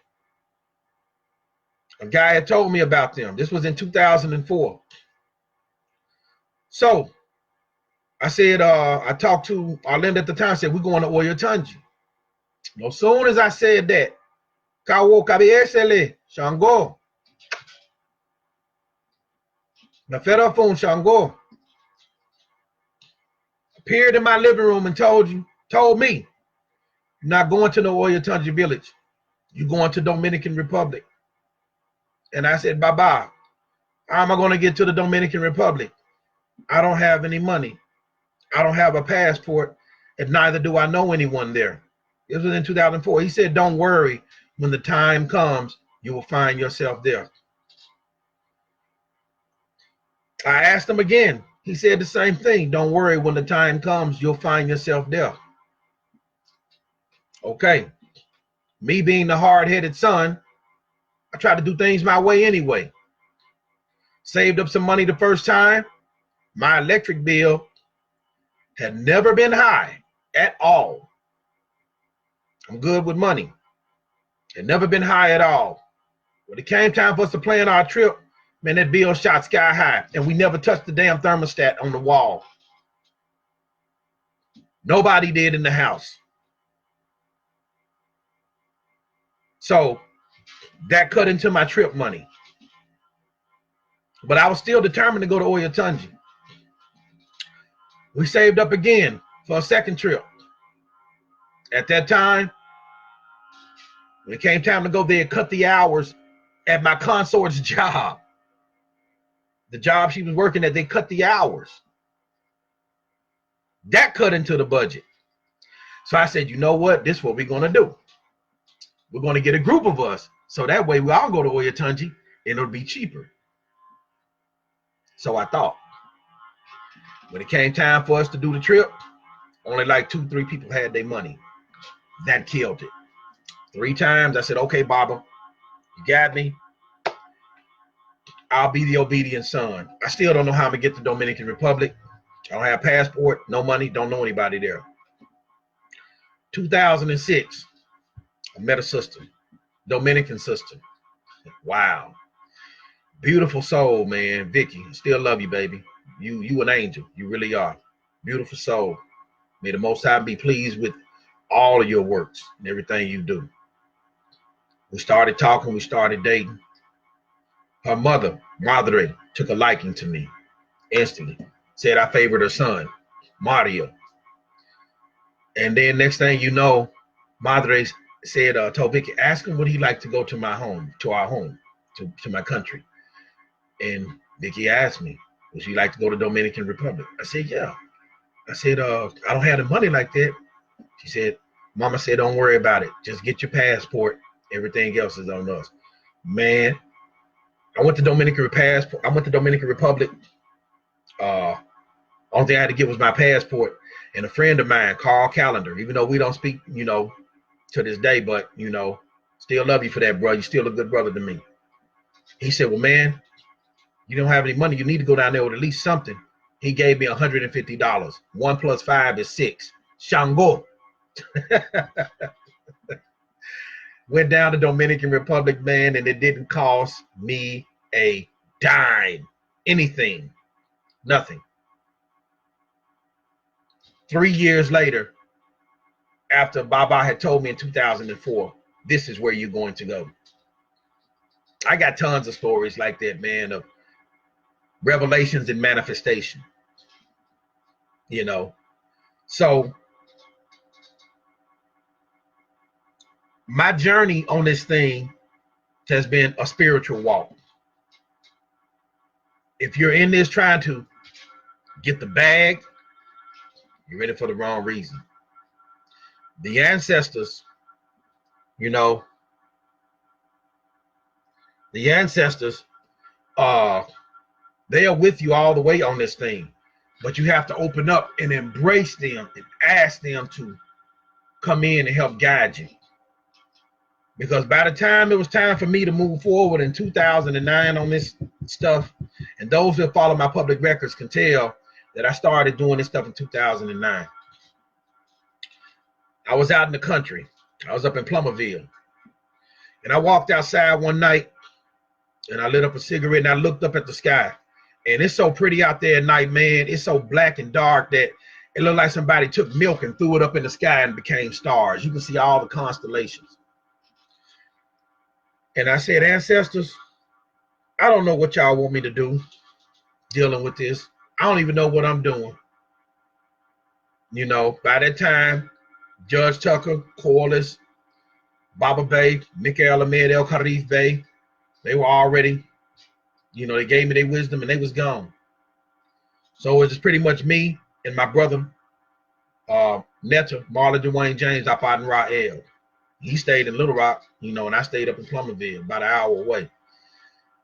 A guy had told me about them. This was in 2004. So I said, I talked to Arlinda at the time, said, we're going to Oyotunji. As soon as I said that, Kawo Kabiesele, Shango. Naferafon Shango appeared in my living room and told me, you're not going to no Oyotunji village. You're going to Dominican Republic. And I said, bye-bye. How am I going to get to the Dominican Republic? I don't have any money. I don't have a passport, and neither do I know anyone there. It was in 2004. He said, don't worry. When the time comes, you will find yourself there. I asked him again. He said the same thing. Don't worry. When the time comes, you'll find yourself there. Okay. Me being the hard-headed son, I tried to do things my way anyway. Saved up some money the first time. My electric bill had never been high at all. I'm good with money. Had never been high at all. When it came time for us to plan our trip, man, that bill shot sky high, and we never touched the damn thermostat on the wall. Nobody did in the house. So that cut into my trip money. But I was still determined to go to Oyotunji. We saved up again for a second trip. At that time, when it came time to go there, cut the hours at my consort's job. The job she was working at, they cut the hours. That cut into the budget. So I said, you know what? This is what we're going to do. We're going to get a group of us. So that way we all go to Oyotunji and it'll be cheaper. So I thought. When it came time for us to do the trip, Only like 2-3 people had their money. That killed it. 3 times I said, okay, Baba, you got me. I'll be the obedient son. I still don't know how I'm gonna get to Dominican Republic. I don't have a passport, no money, don't know anybody there. 2006, I met a sister, Dominican sister. Wow. Beautiful soul, man. Vicky, still love you, baby. You an angel. You really are. Beautiful soul. May the Most High be pleased with all of your works and everything you do. We started talking, we started dating. Her mother, Madre, took a liking to me instantly. Said I favored her son, Mario. And then next thing you know, Madre said, told Vicky, ask him would he like to go to my home, to our home, to my country. And Vicky asked me, would you like to go to Dominican Republic? I said, yeah. I said, I don't have the money like that. She said, Mama said, don't worry about it. Just get your passport. Everything else is on us. Man, I went to Dominican Republic. Only thing I had to get was my passport. And a friend of mine, Carl Callender, even though we don't speak, to this day, but, still love you for that, bro. You're still a good brother to me. He said, well, man, you don't have any money. You need to go down there with at least something. He gave me $150. 1 + 5 is 6. Shango. Went down to Dominican Republic, man, and it didn't cost me a dime. Anything. Nothing. 3 years later, after Baba had told me in 2004, this is where you're going to go. I got tons of stories like that, man, of revelations and manifestation. So my journey on this thing has been a spiritual walk. If you're in this trying to get the bag, you're in it for the wrong reason. The ancestors, they are with you all the way on this thing. But you have to open up and embrace them and ask them to come in and help guide you. Because by the time it was time for me to move forward in 2009 on this stuff, and those that follow my public records can tell that I started doing this stuff in 2009. I was out in the country. I was up in Plumerville. And I walked outside one night and I lit up a cigarette and I looked up at the sky. And it's so pretty out there at night, man. It's so black and dark that it looked like somebody took milk and threw it up in the sky and became stars. You can see all the constellations. And I said, ancestors, I don't know what y'all want me to do dealing with this. I don't even know what I'm doing. By that time, Judge Tucker, Corliss, Baba Bey, Mikael Ahmed El Kharif Bey, they were already, they gave me their wisdom and they was gone. So it was just pretty much me and my brother, Netta, Marlon Dwayne James, up out in Ra'el. He stayed in Little Rock, and I stayed up in Plumerville, about an hour away.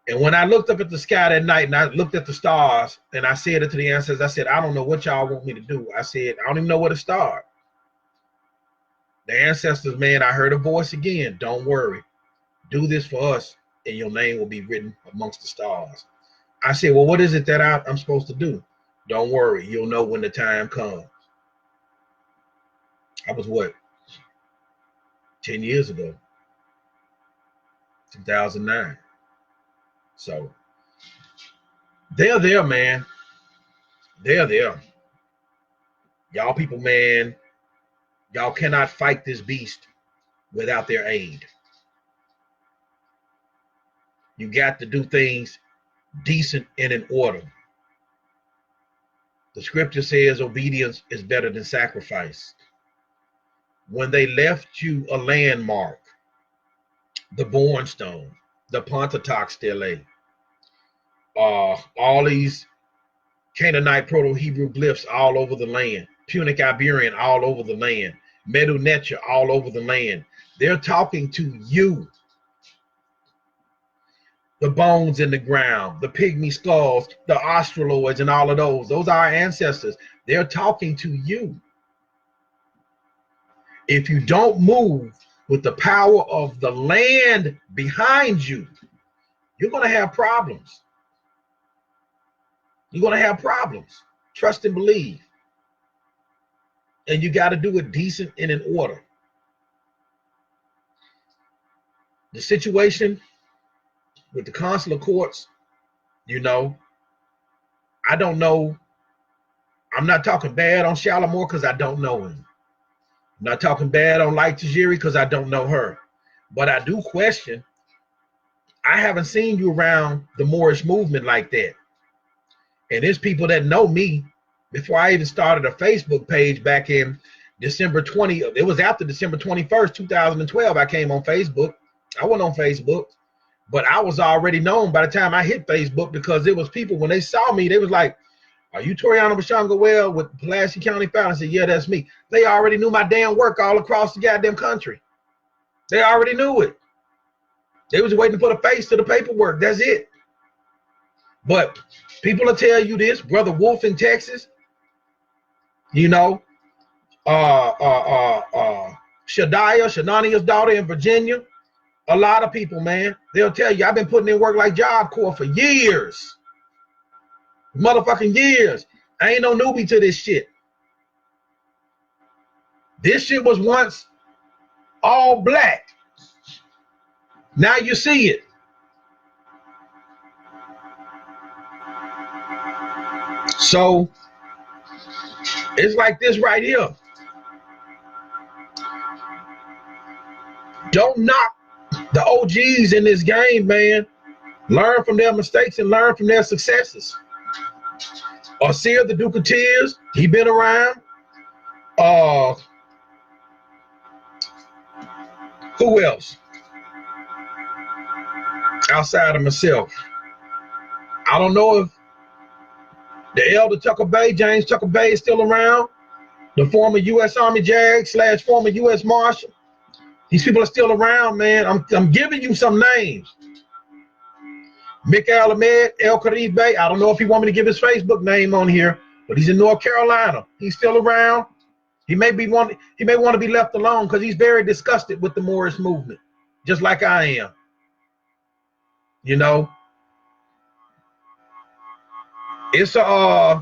And when I looked up at the sky that night and I looked at the stars and I said it to the ancestors, I said, I don't know what y'all want me to do. I said, I don't even know where to start. The ancestors, man, I heard a voice again. Don't worry. Do this for us and your name will be written amongst the stars. I said, well, what is it that I'm supposed to do? Don't worry. You'll know when the time comes. I was 10 years ago, 2009. So they're there, man. They're there. Y'all people, man, y'all cannot fight this beast without their aid. You got to do things decent and in order. The scripture says obedience is better than sacrifice. When they left you a landmark, the Bornstone, the Pontotoc Stele, all these Canaanite Proto-Hebrew glyphs all over the land, Punic Iberian all over the land, Medu Neter all over the land. They're talking to you. The bones in the ground, the pygmy skulls, the australoids and all of those are our ancestors. They're talking to you. If you don't move with the power of the land behind you, you're going to have problems. You're going to have problems. Trust and believe. And you got to do it decent and in order. The situation with the consular courts, you know, I don't know. I'm not talking bad on Shalimar because I don't know him. I'm not talking bad on Light Tajiri because I don't know her. But I do question. I haven't seen you around the Moorish movement like that. And there's people that know me before I even started a Facebook page back in December 20. It was after December 21st, 2012, I came on Facebook. I wasn't on Facebook, but I was already known by the time I hit Facebook because it was people, when they saw me, they was like, "Are you Toriano ObaShango-El with Pulaski County Fire?" I said, "Yeah, that's me." They already knew my damn work all across the goddamn country. They already knew it. They was waiting to put a face to the paperwork. That's it. But people will tell you this, Brother Wolf in Texas, you know, Shadania's daughter in Virginia. A lot of people, man, they'll tell you, I've been putting in work like Job Corps for years. Motherfucking years. I ain't no newbie to this shit. This shit was once all black. Now you see it. So it's like this right here. Don't knock the OGs in this game, man. Learn from their mistakes and learn from their successes. Seer the Duke of Tears, he been around. Who else? Outside of myself. I don't know if the elder Tucker Bay, James Tucker Bay, is still around. The former U.S. Army JAG / former U.S. Marshal. These people are still around, man. I'm giving you some names. Mick Ahmed, El Caribe. I don't know if he want me to give his Facebook name on here, but he's in North Carolina. He's still around. He may want to be left alone because he's very disgusted with the Moorish movement, just like I am. You know, it's a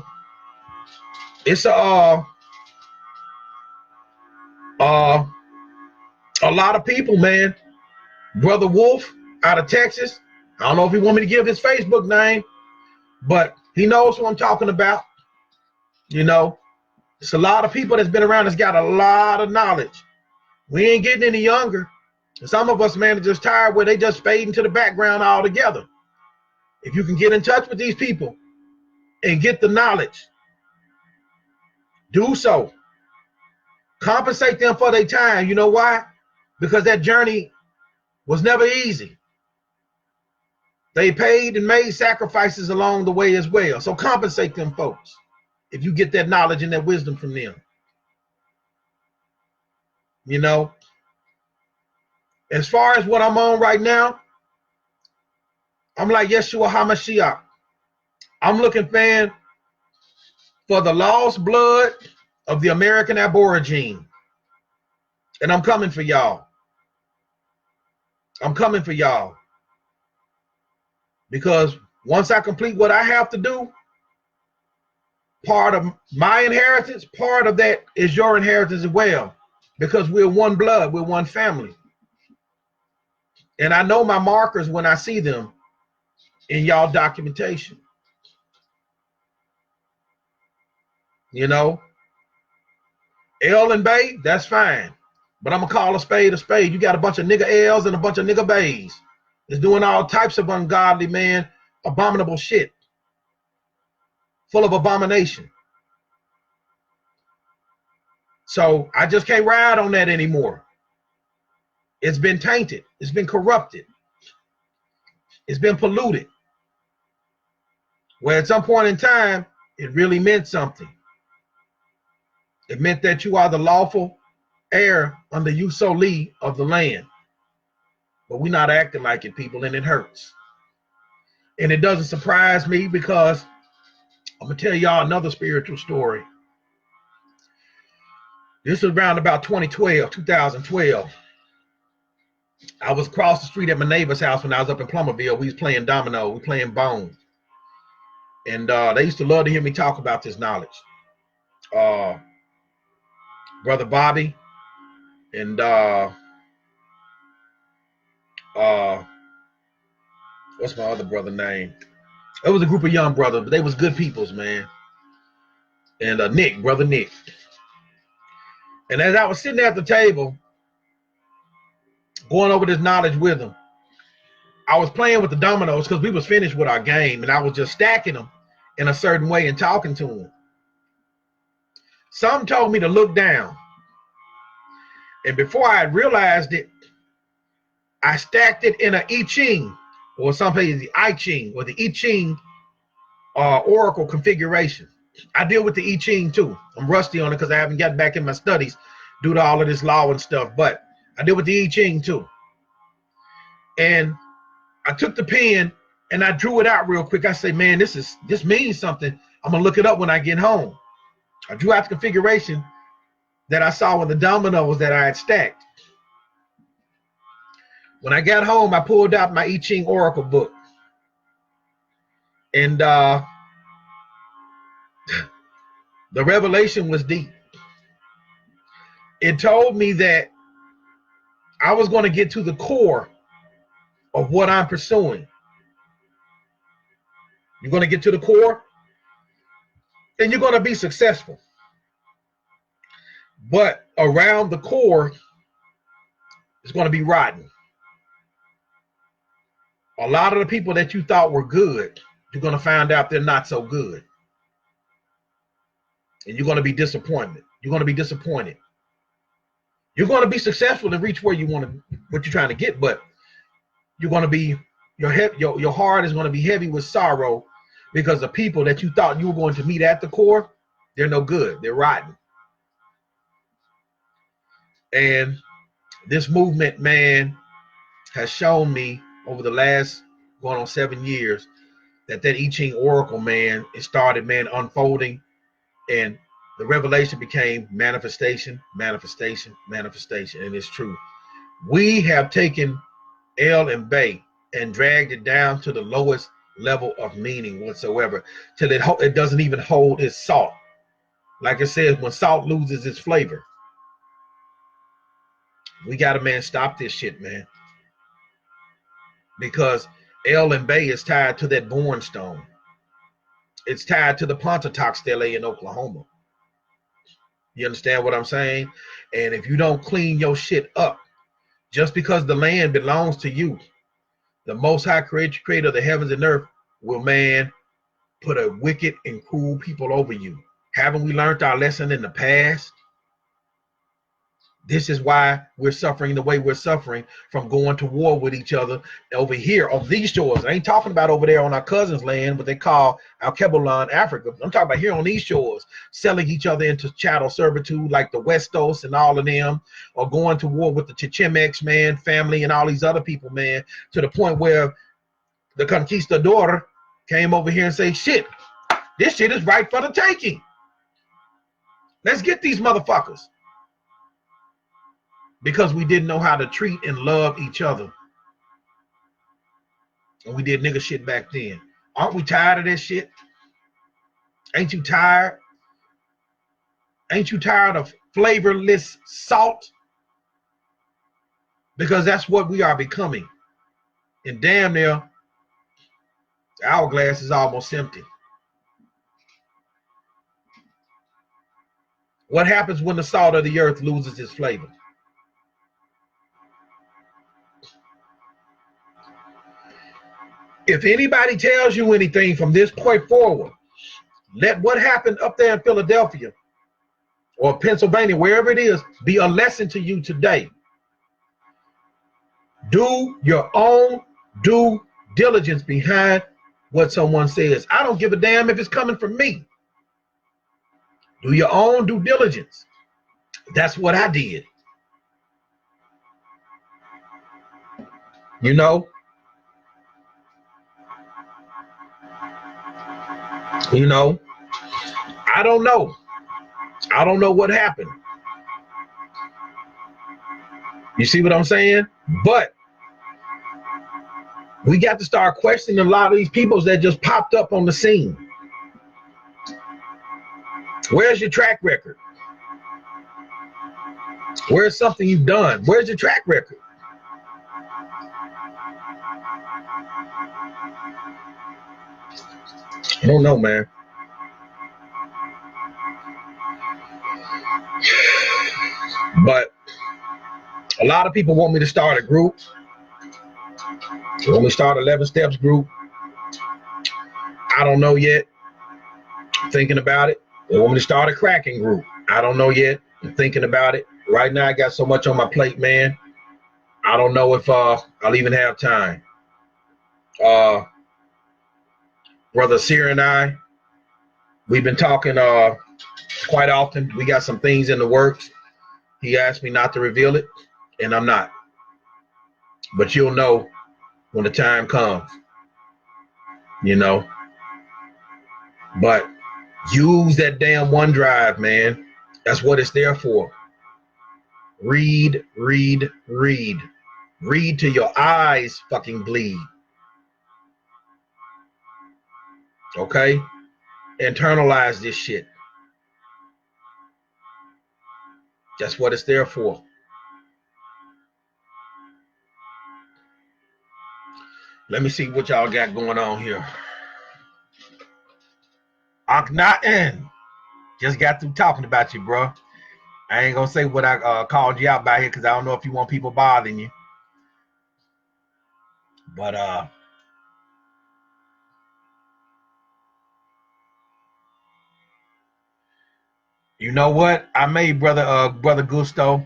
lot of people, man. Brother Wolf out of Texas. I don't know if he want me to give his Facebook name, but he knows who I'm talking about. You know, it's a lot of people that's been around that's got a lot of knowledge. We ain't getting any younger. Some of us, man, are just tired where they just fade into the background altogether. If you can get in touch with these people and get the knowledge, do so. Compensate them for their time. You know why? Because that journey was never easy. They paid and made sacrifices along the way as well. So compensate them folks if you get that knowledge and that wisdom from them. You know, as far as what I'm on right now, I'm like Yeshua HaMashiach. I'm looking, fan, for the lost blood of the American Aborigine. And I'm coming for y'all. I'm coming for y'all. Because once I complete what I have to do, part of my inheritance, part of that is your inheritance as well. Because we're one blood, we're one family. And I know my markers when I see them in y'all documentation. You know, L and Bay, that's fine. But I'm going to call a spade a spade. You got a bunch of nigga L's and a bunch of nigga Bays. It's doing all types of ungodly, man, abominable shit. Full of abomination. So I just can't ride on that anymore. It's been tainted. It's been corrupted. It's been polluted. Where at some point in time, it really meant something. It meant that you are the lawful heir under use solely of the land. But we're not acting like it, people, and it hurts. And it doesn't surprise me because I'm going to tell y'all another spiritual story. This was around about 2012. I was across the street at my neighbor's house when I was up in Plummerville. We was playing domino, we playing bones. And they used to love to hear me talk about this knowledge. Brother Bobby and what's my other brother name? It was a group of young brothers, but they was good peoples, man. And Nick, brother Nick. And as I was sitting at the table, going over this knowledge with them, I was playing with the dominoes because we was finished with our game, and I was just stacking them in a certain way and talking to them. Some told me to look down. And before I had realized it, I stacked it in an I Ching, or some places the I Ching, or the I Ching Oracle configuration. I deal with the I Ching too. I'm rusty on it because I haven't gotten back in my studies due to all of this law and stuff, but I deal with the I Ching too. And I took the pen and I drew it out real quick. I say, man, this means something. I'm gonna look it up when I get home. I drew out the configuration that I saw with the dominoes that I had stacked. When I got home, I pulled out my I Ching Oracle book. And the revelation was deep. It told me that I was going to get to the core of what I'm pursuing. You're going to get to the core, and you're going to be successful. But around the core is going to be rotten. A lot of the people that you thought were good, you're going to find out they're not so good. And you're going to be disappointed. You're going to be disappointed. You're going to be successful to reach where you want to, what you're trying to get, but you're going to be, your heart is going to be heavy with sorrow because the people that you thought you were going to meet at the core, they're no good. They're rotten. And this movement, man, has shown me over the last going on 7 years that I Ching Oracle, man, it started, man, unfolding, and the revelation became manifestation, manifestation, manifestation, and it's true. We have taken El and Bay and dragged it down to the lowest level of meaning whatsoever, till it doesn't even hold its salt. Like it says, when salt loses its flavor. We gotta, man, stop this shit, man. Because El and Bay is tied to that born stone. It's tied to the Pontotoc Stele in Oklahoma. You understand what I'm saying? And if you don't clean your shit up, just because the land belongs to you, the Most High creator of the heavens and earth will, man, put a wicked and cruel people over you. Haven't we learned our lesson in the past? This is why we're suffering the way we're suffering from going to war with each other over here on these shores. I ain't talking about over there on our cousins' land, what they call Al-Kebulan, Africa. I'm talking about here on these shores, selling each other into chattel servitude like the Westos and all of them, or going to war with the Chichimex, man, family and all these other people, man, to the point where the conquistador came over here and say, shit, this shit is right for the taking. Let's get these motherfuckers. Because we didn't know how to treat and love each other. And we did nigga shit back then. Aren't we tired of this shit? Ain't you tired? Ain't you tired of flavorless salt? Because that's what we are becoming. And damn near, the hourglass is almost empty. What happens when the salt of the earth loses its flavor? If anybody tells you anything from this point forward, let what happened up there in Philadelphia or Pennsylvania, wherever it is, be a lesson to you today. Do your own due diligence behind what someone says. I don't give a damn if it's coming from me. Do your own due diligence. That's what I did. You know? I don't know. I don't know what happened. You see what I'm saying? But we got to start questioning a lot of these people that just popped up on the scene. Where's your track record? Where's something you've done? Where's your track record? I don't know, man. But a lot of people want me to start a group. They want me to start 11 Steps group. I don't know yet. I'm thinking about it. They want me to start a cracking group. I don't know yet. I'm thinking about it. Right now, I got so much on my plate, man. I don't know if I'll even have time. Brother Sear and I, we've been talking quite often. We got some things in the works. He asked me not to reveal it, and I'm not. But you'll know when the time comes, you know. But use that damn OneDrive, man. That's what it's there for. Read, read, read. Read till your eyes fucking bleed. Okay? Internalize this shit. That's what it's there for. Let me see what y'all got going on here. Akhenaten. Just got through talking about you, bro. I ain't gonna say what I called you out by here because I don't know if you want people bothering you. But you know what? I made brother Gusto.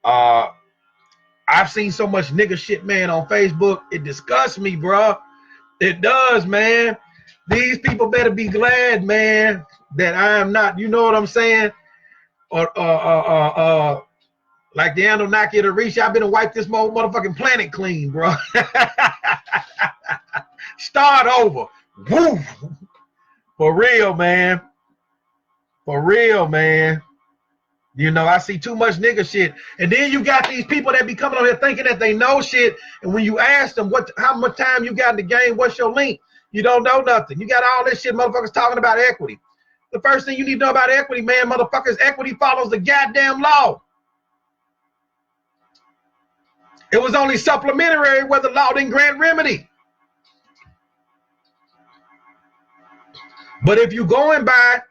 I've seen so much nigga shit, man, on Facebook. It disgusts me, bro. It does, man. These people better be glad, man, that I am not. You know what I'm saying? Or like the Anunnaki to reach. I've been to wipe this motherfucking planet clean, bro. Start over. Woo. For real, man. For real, man. You know, I see too much nigga shit. And then you got these people that be coming on here thinking that they know shit. And when you ask them how much time you got in the game, what's your link? You don't know nothing. You got all this shit motherfuckers talking about equity. The first thing you need to know about equity, man, motherfuckers, equity follows the goddamn law. It was only supplementary where the law didn't grant remedy. But if you're going by,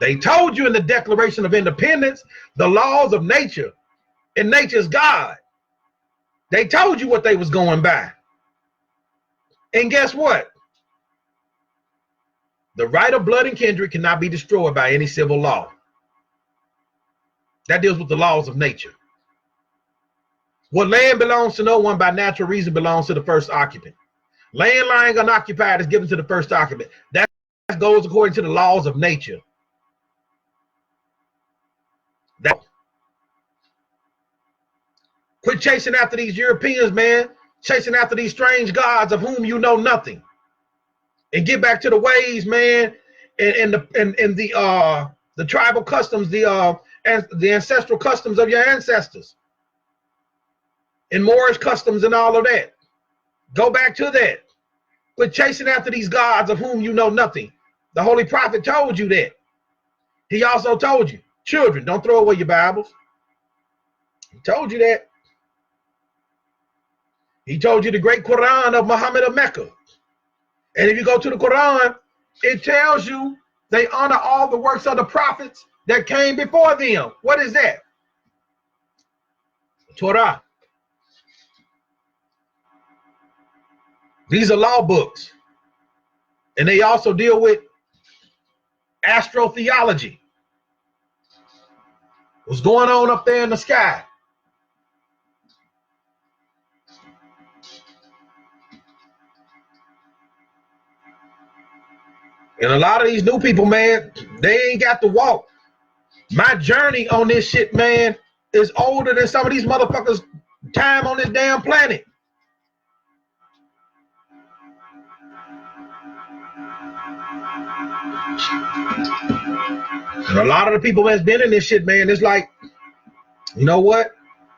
they told you in the Declaration of Independence, the laws of nature, and nature's God. They told you what they was going by. And guess what? The right of blood and kindred cannot be destroyed by any civil law. That deals with the laws of nature. What land belongs to no one by natural reason belongs to the first occupant. Land lying unoccupied is given to the first occupant. That goes according to the laws of nature. Quit chasing after these Europeans, man. Chasing after these strange gods of whom you know nothing. And get back to the ways, man, and the tribal customs, the ancestral customs of your ancestors. And Moorish customs and all of that. Go back to that. Quit chasing after these gods of whom you know nothing. The Holy Prophet told you that. He also told you, children, don't throw away your Bibles. He told you that. He told you the great Quran of Muhammad of Mecca. And if you go to the Quran, it tells you they honor all the works of the prophets that came before them. What is that? Torah. These are law books. And they also deal with astrotheology. What's going on up there in the sky? And a lot of these new people, man, they ain't got to walk. My journey on this shit, man, is older than some of these motherfuckers' time on this damn planet. And a lot of the people that's been in this shit, man, it's like, you know what?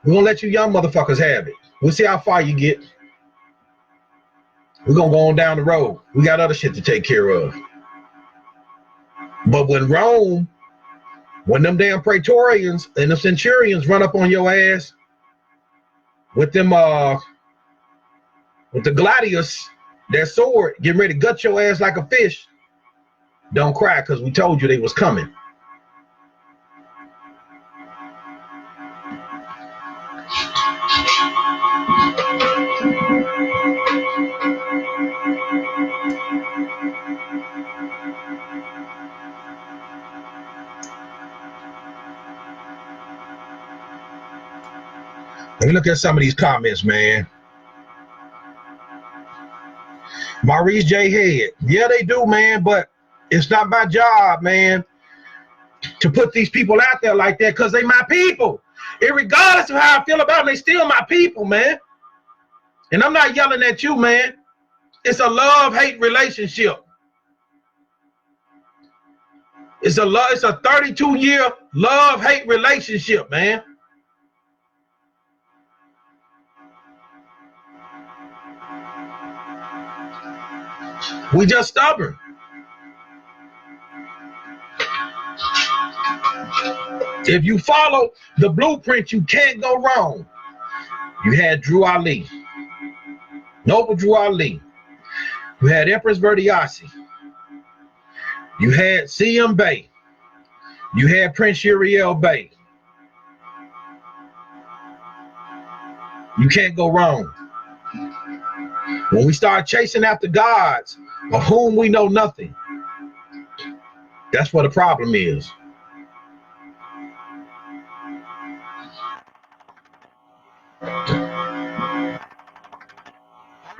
We're gonna let you young motherfuckers have it. We'll see how far you get. We're gonna go on down the road. We got other shit to take care of. But when them damn praetorians and the centurions run up on your ass with them with the gladius, their sword, getting ready to gut your ass like a fish, don't cry, because we told you they was coming. Let me look at some of these comments, man. Maurice J. Head. Yeah, they do, man, but it's not my job, man, to put these people out there like that, because they my people. Regardless of how I feel about them, they still my people, man. And I'm not yelling at you, man. It's a love-hate relationship. It's a 32-year love-hate relationship, man. We just stubborn. If you follow the blueprint, you can't go wrong. You had Drew Ali, Noble Drew Ali. You had Empress Verdiasi. You had CM Bay. You had Prince Uriel Bay. You can't go wrong. When we start chasing after gods of whom we know nothing, that's what the problem is.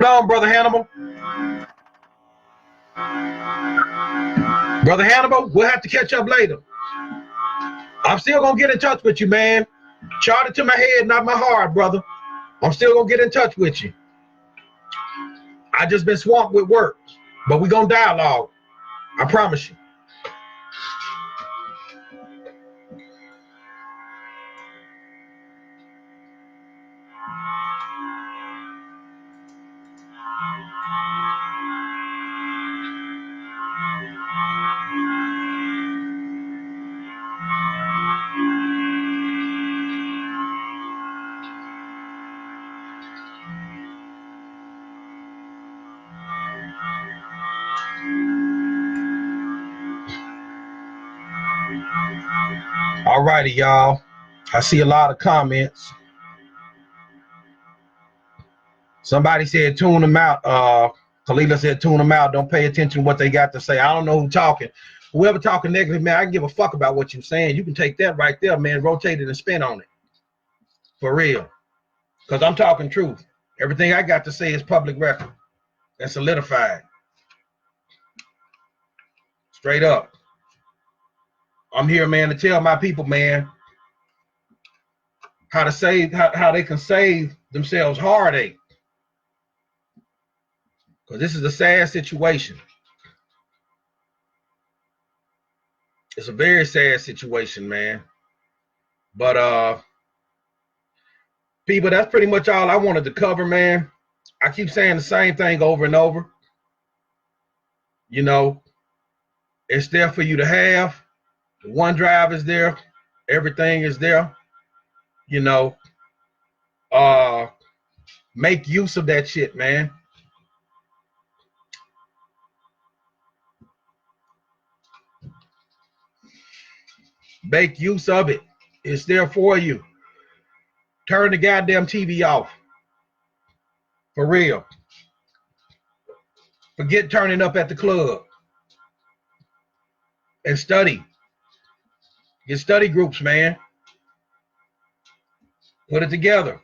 Hold on, Brother Hannibal. Brother Hannibal, we'll have to catch up later. I'm still going to get in touch with you, man. Chart it to my head, not my heart, brother. I'm still going to get in touch with you. I just been swamped with work, but we're going to dialogue. I promise you. All righty, y'all. I see a lot of comments. Somebody said tune them out. Kalila said tune them out. Don't pay attention to what they got to say. I don't know who's talking. Whoever talking negative, man, I can give a fuck about what you're saying. You can take that right there, man, rotate it and spin on it. For real. Because I'm talking truth. Everything I got to say is public record and solidified. Straight up. I'm here, man, to tell my people, man, how to save, how they can save themselves heartache. Because this is a sad situation. It's a very sad situation, man. But people, that's pretty much all I wanted to cover, man. I keep saying the same thing over and over. You know, it's there for you to have. The OneDrive is there. Everything is there. You know, make use of that shit, man. Make use of it. It's there for you. Turn the goddamn TV off. For real. Forget turning up at the club. And study. Get study groups, man. Put it together.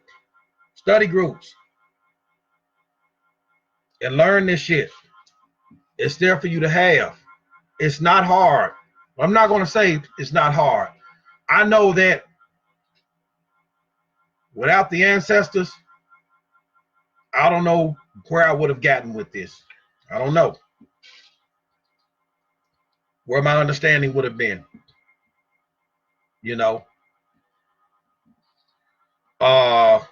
Study groups. And learn this shit. It's there for you to have. It's not hard. I'm not going to say it's not hard. I know that without the ancestors, I don't know where I would have gotten with this. I don't know where my understanding would have been. You know, Y'all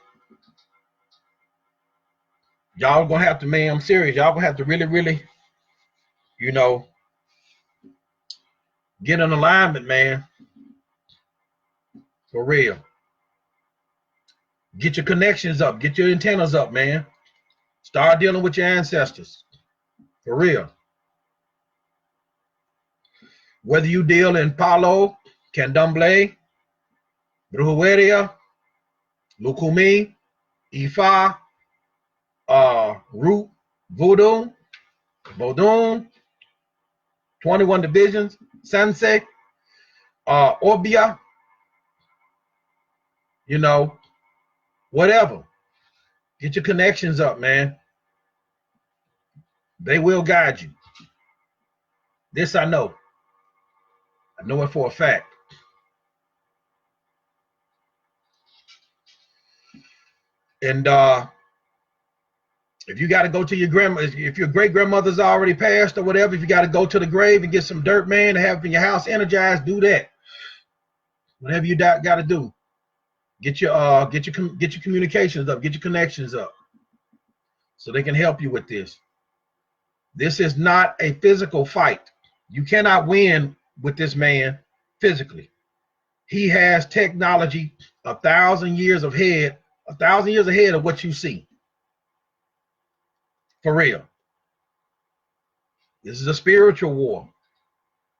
gonna have to, man, I'm serious. Y'all gonna have to really, really, you know, get in alignment, man. For real. Get your connections up. Get your antennas up, man. Start dealing with your ancestors. For real. Whether you deal in Palo, Candomblé, Brujeria, Lukumi, Ifa, Root, Voodoo, Vodun, 21 divisions, Sanse, Orbia, you know, whatever. Get your connections up, man. They will guide you. This I know. I know it for a fact. And if you got to go to your grandma, if your great grandmother's already passed or whatever, if you got to go to the grave and get some dirt, man, to have your house energized, do that. Whatever you got to do, get your communications up, get your connections up, so they can help you with this. This is not a physical fight. You cannot win with this man physically. He has technology 1,000 years ahead of what you see. For real. This is a spiritual war.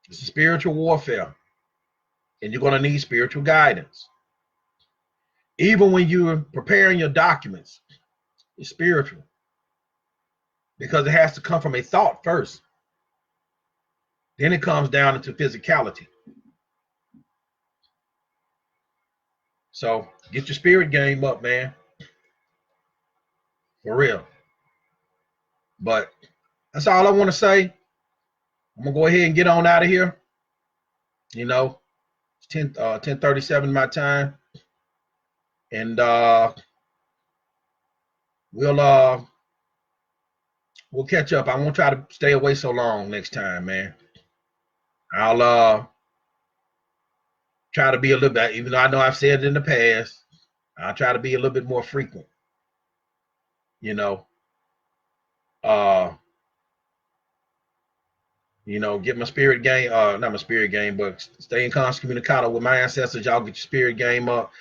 This is spiritual warfare. And you're going to need spiritual guidance. Even when you're preparing your documents, it's spiritual. Because it has to come from a thought first. Then it comes down into physicality. So get your spirit game up, man. For real. But that's all I want to say. I'm going to go ahead and get on out of here. You know, it's 10:37 my time. And we'll catch up. I won't try to stay away so long next time, man. I'll try to be a little bit, even though I know I've said it in the past, I'll try to be a little bit more frequent. You know, get my spirit game, not my spirit game, but stay in constant communicado with my ancestors. Y'all get your spirit game up.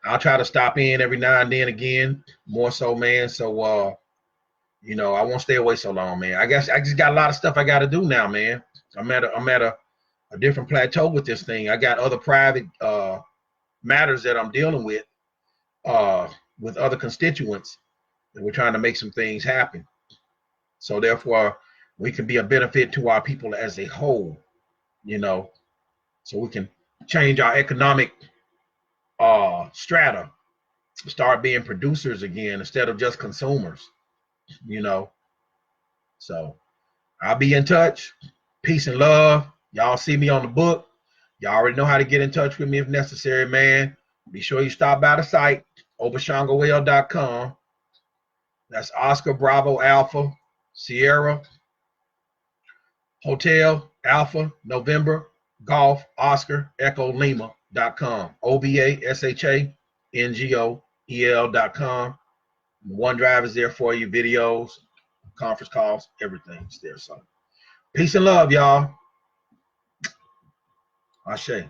I'll try to stop in every now and then again, more so, man. So, I won't stay away so long, man. I guess I just got a lot of stuff I got to do now, man. I'm at a different plateau with this thing. I got other private matters that I'm dealing with other constituents, and we're trying to make some things happen. So therefore, we can be a benefit to our people as a whole, so we can change our economic strata, start being producers again instead of just consumers, So I'll be in touch. Peace and love. Y'all see me on the book. Y'all already know how to get in touch with me if necessary, man. Be sure you stop by the site, ObaShango-El.com. That's Oscar Bravo Alpha Sierra Hotel Alpha November Golf Oscar Echo Lima.com. ObaShango-El.com. OneDrive is there for you, videos, conference calls, everything's there. So peace and love, y'all. Ashe.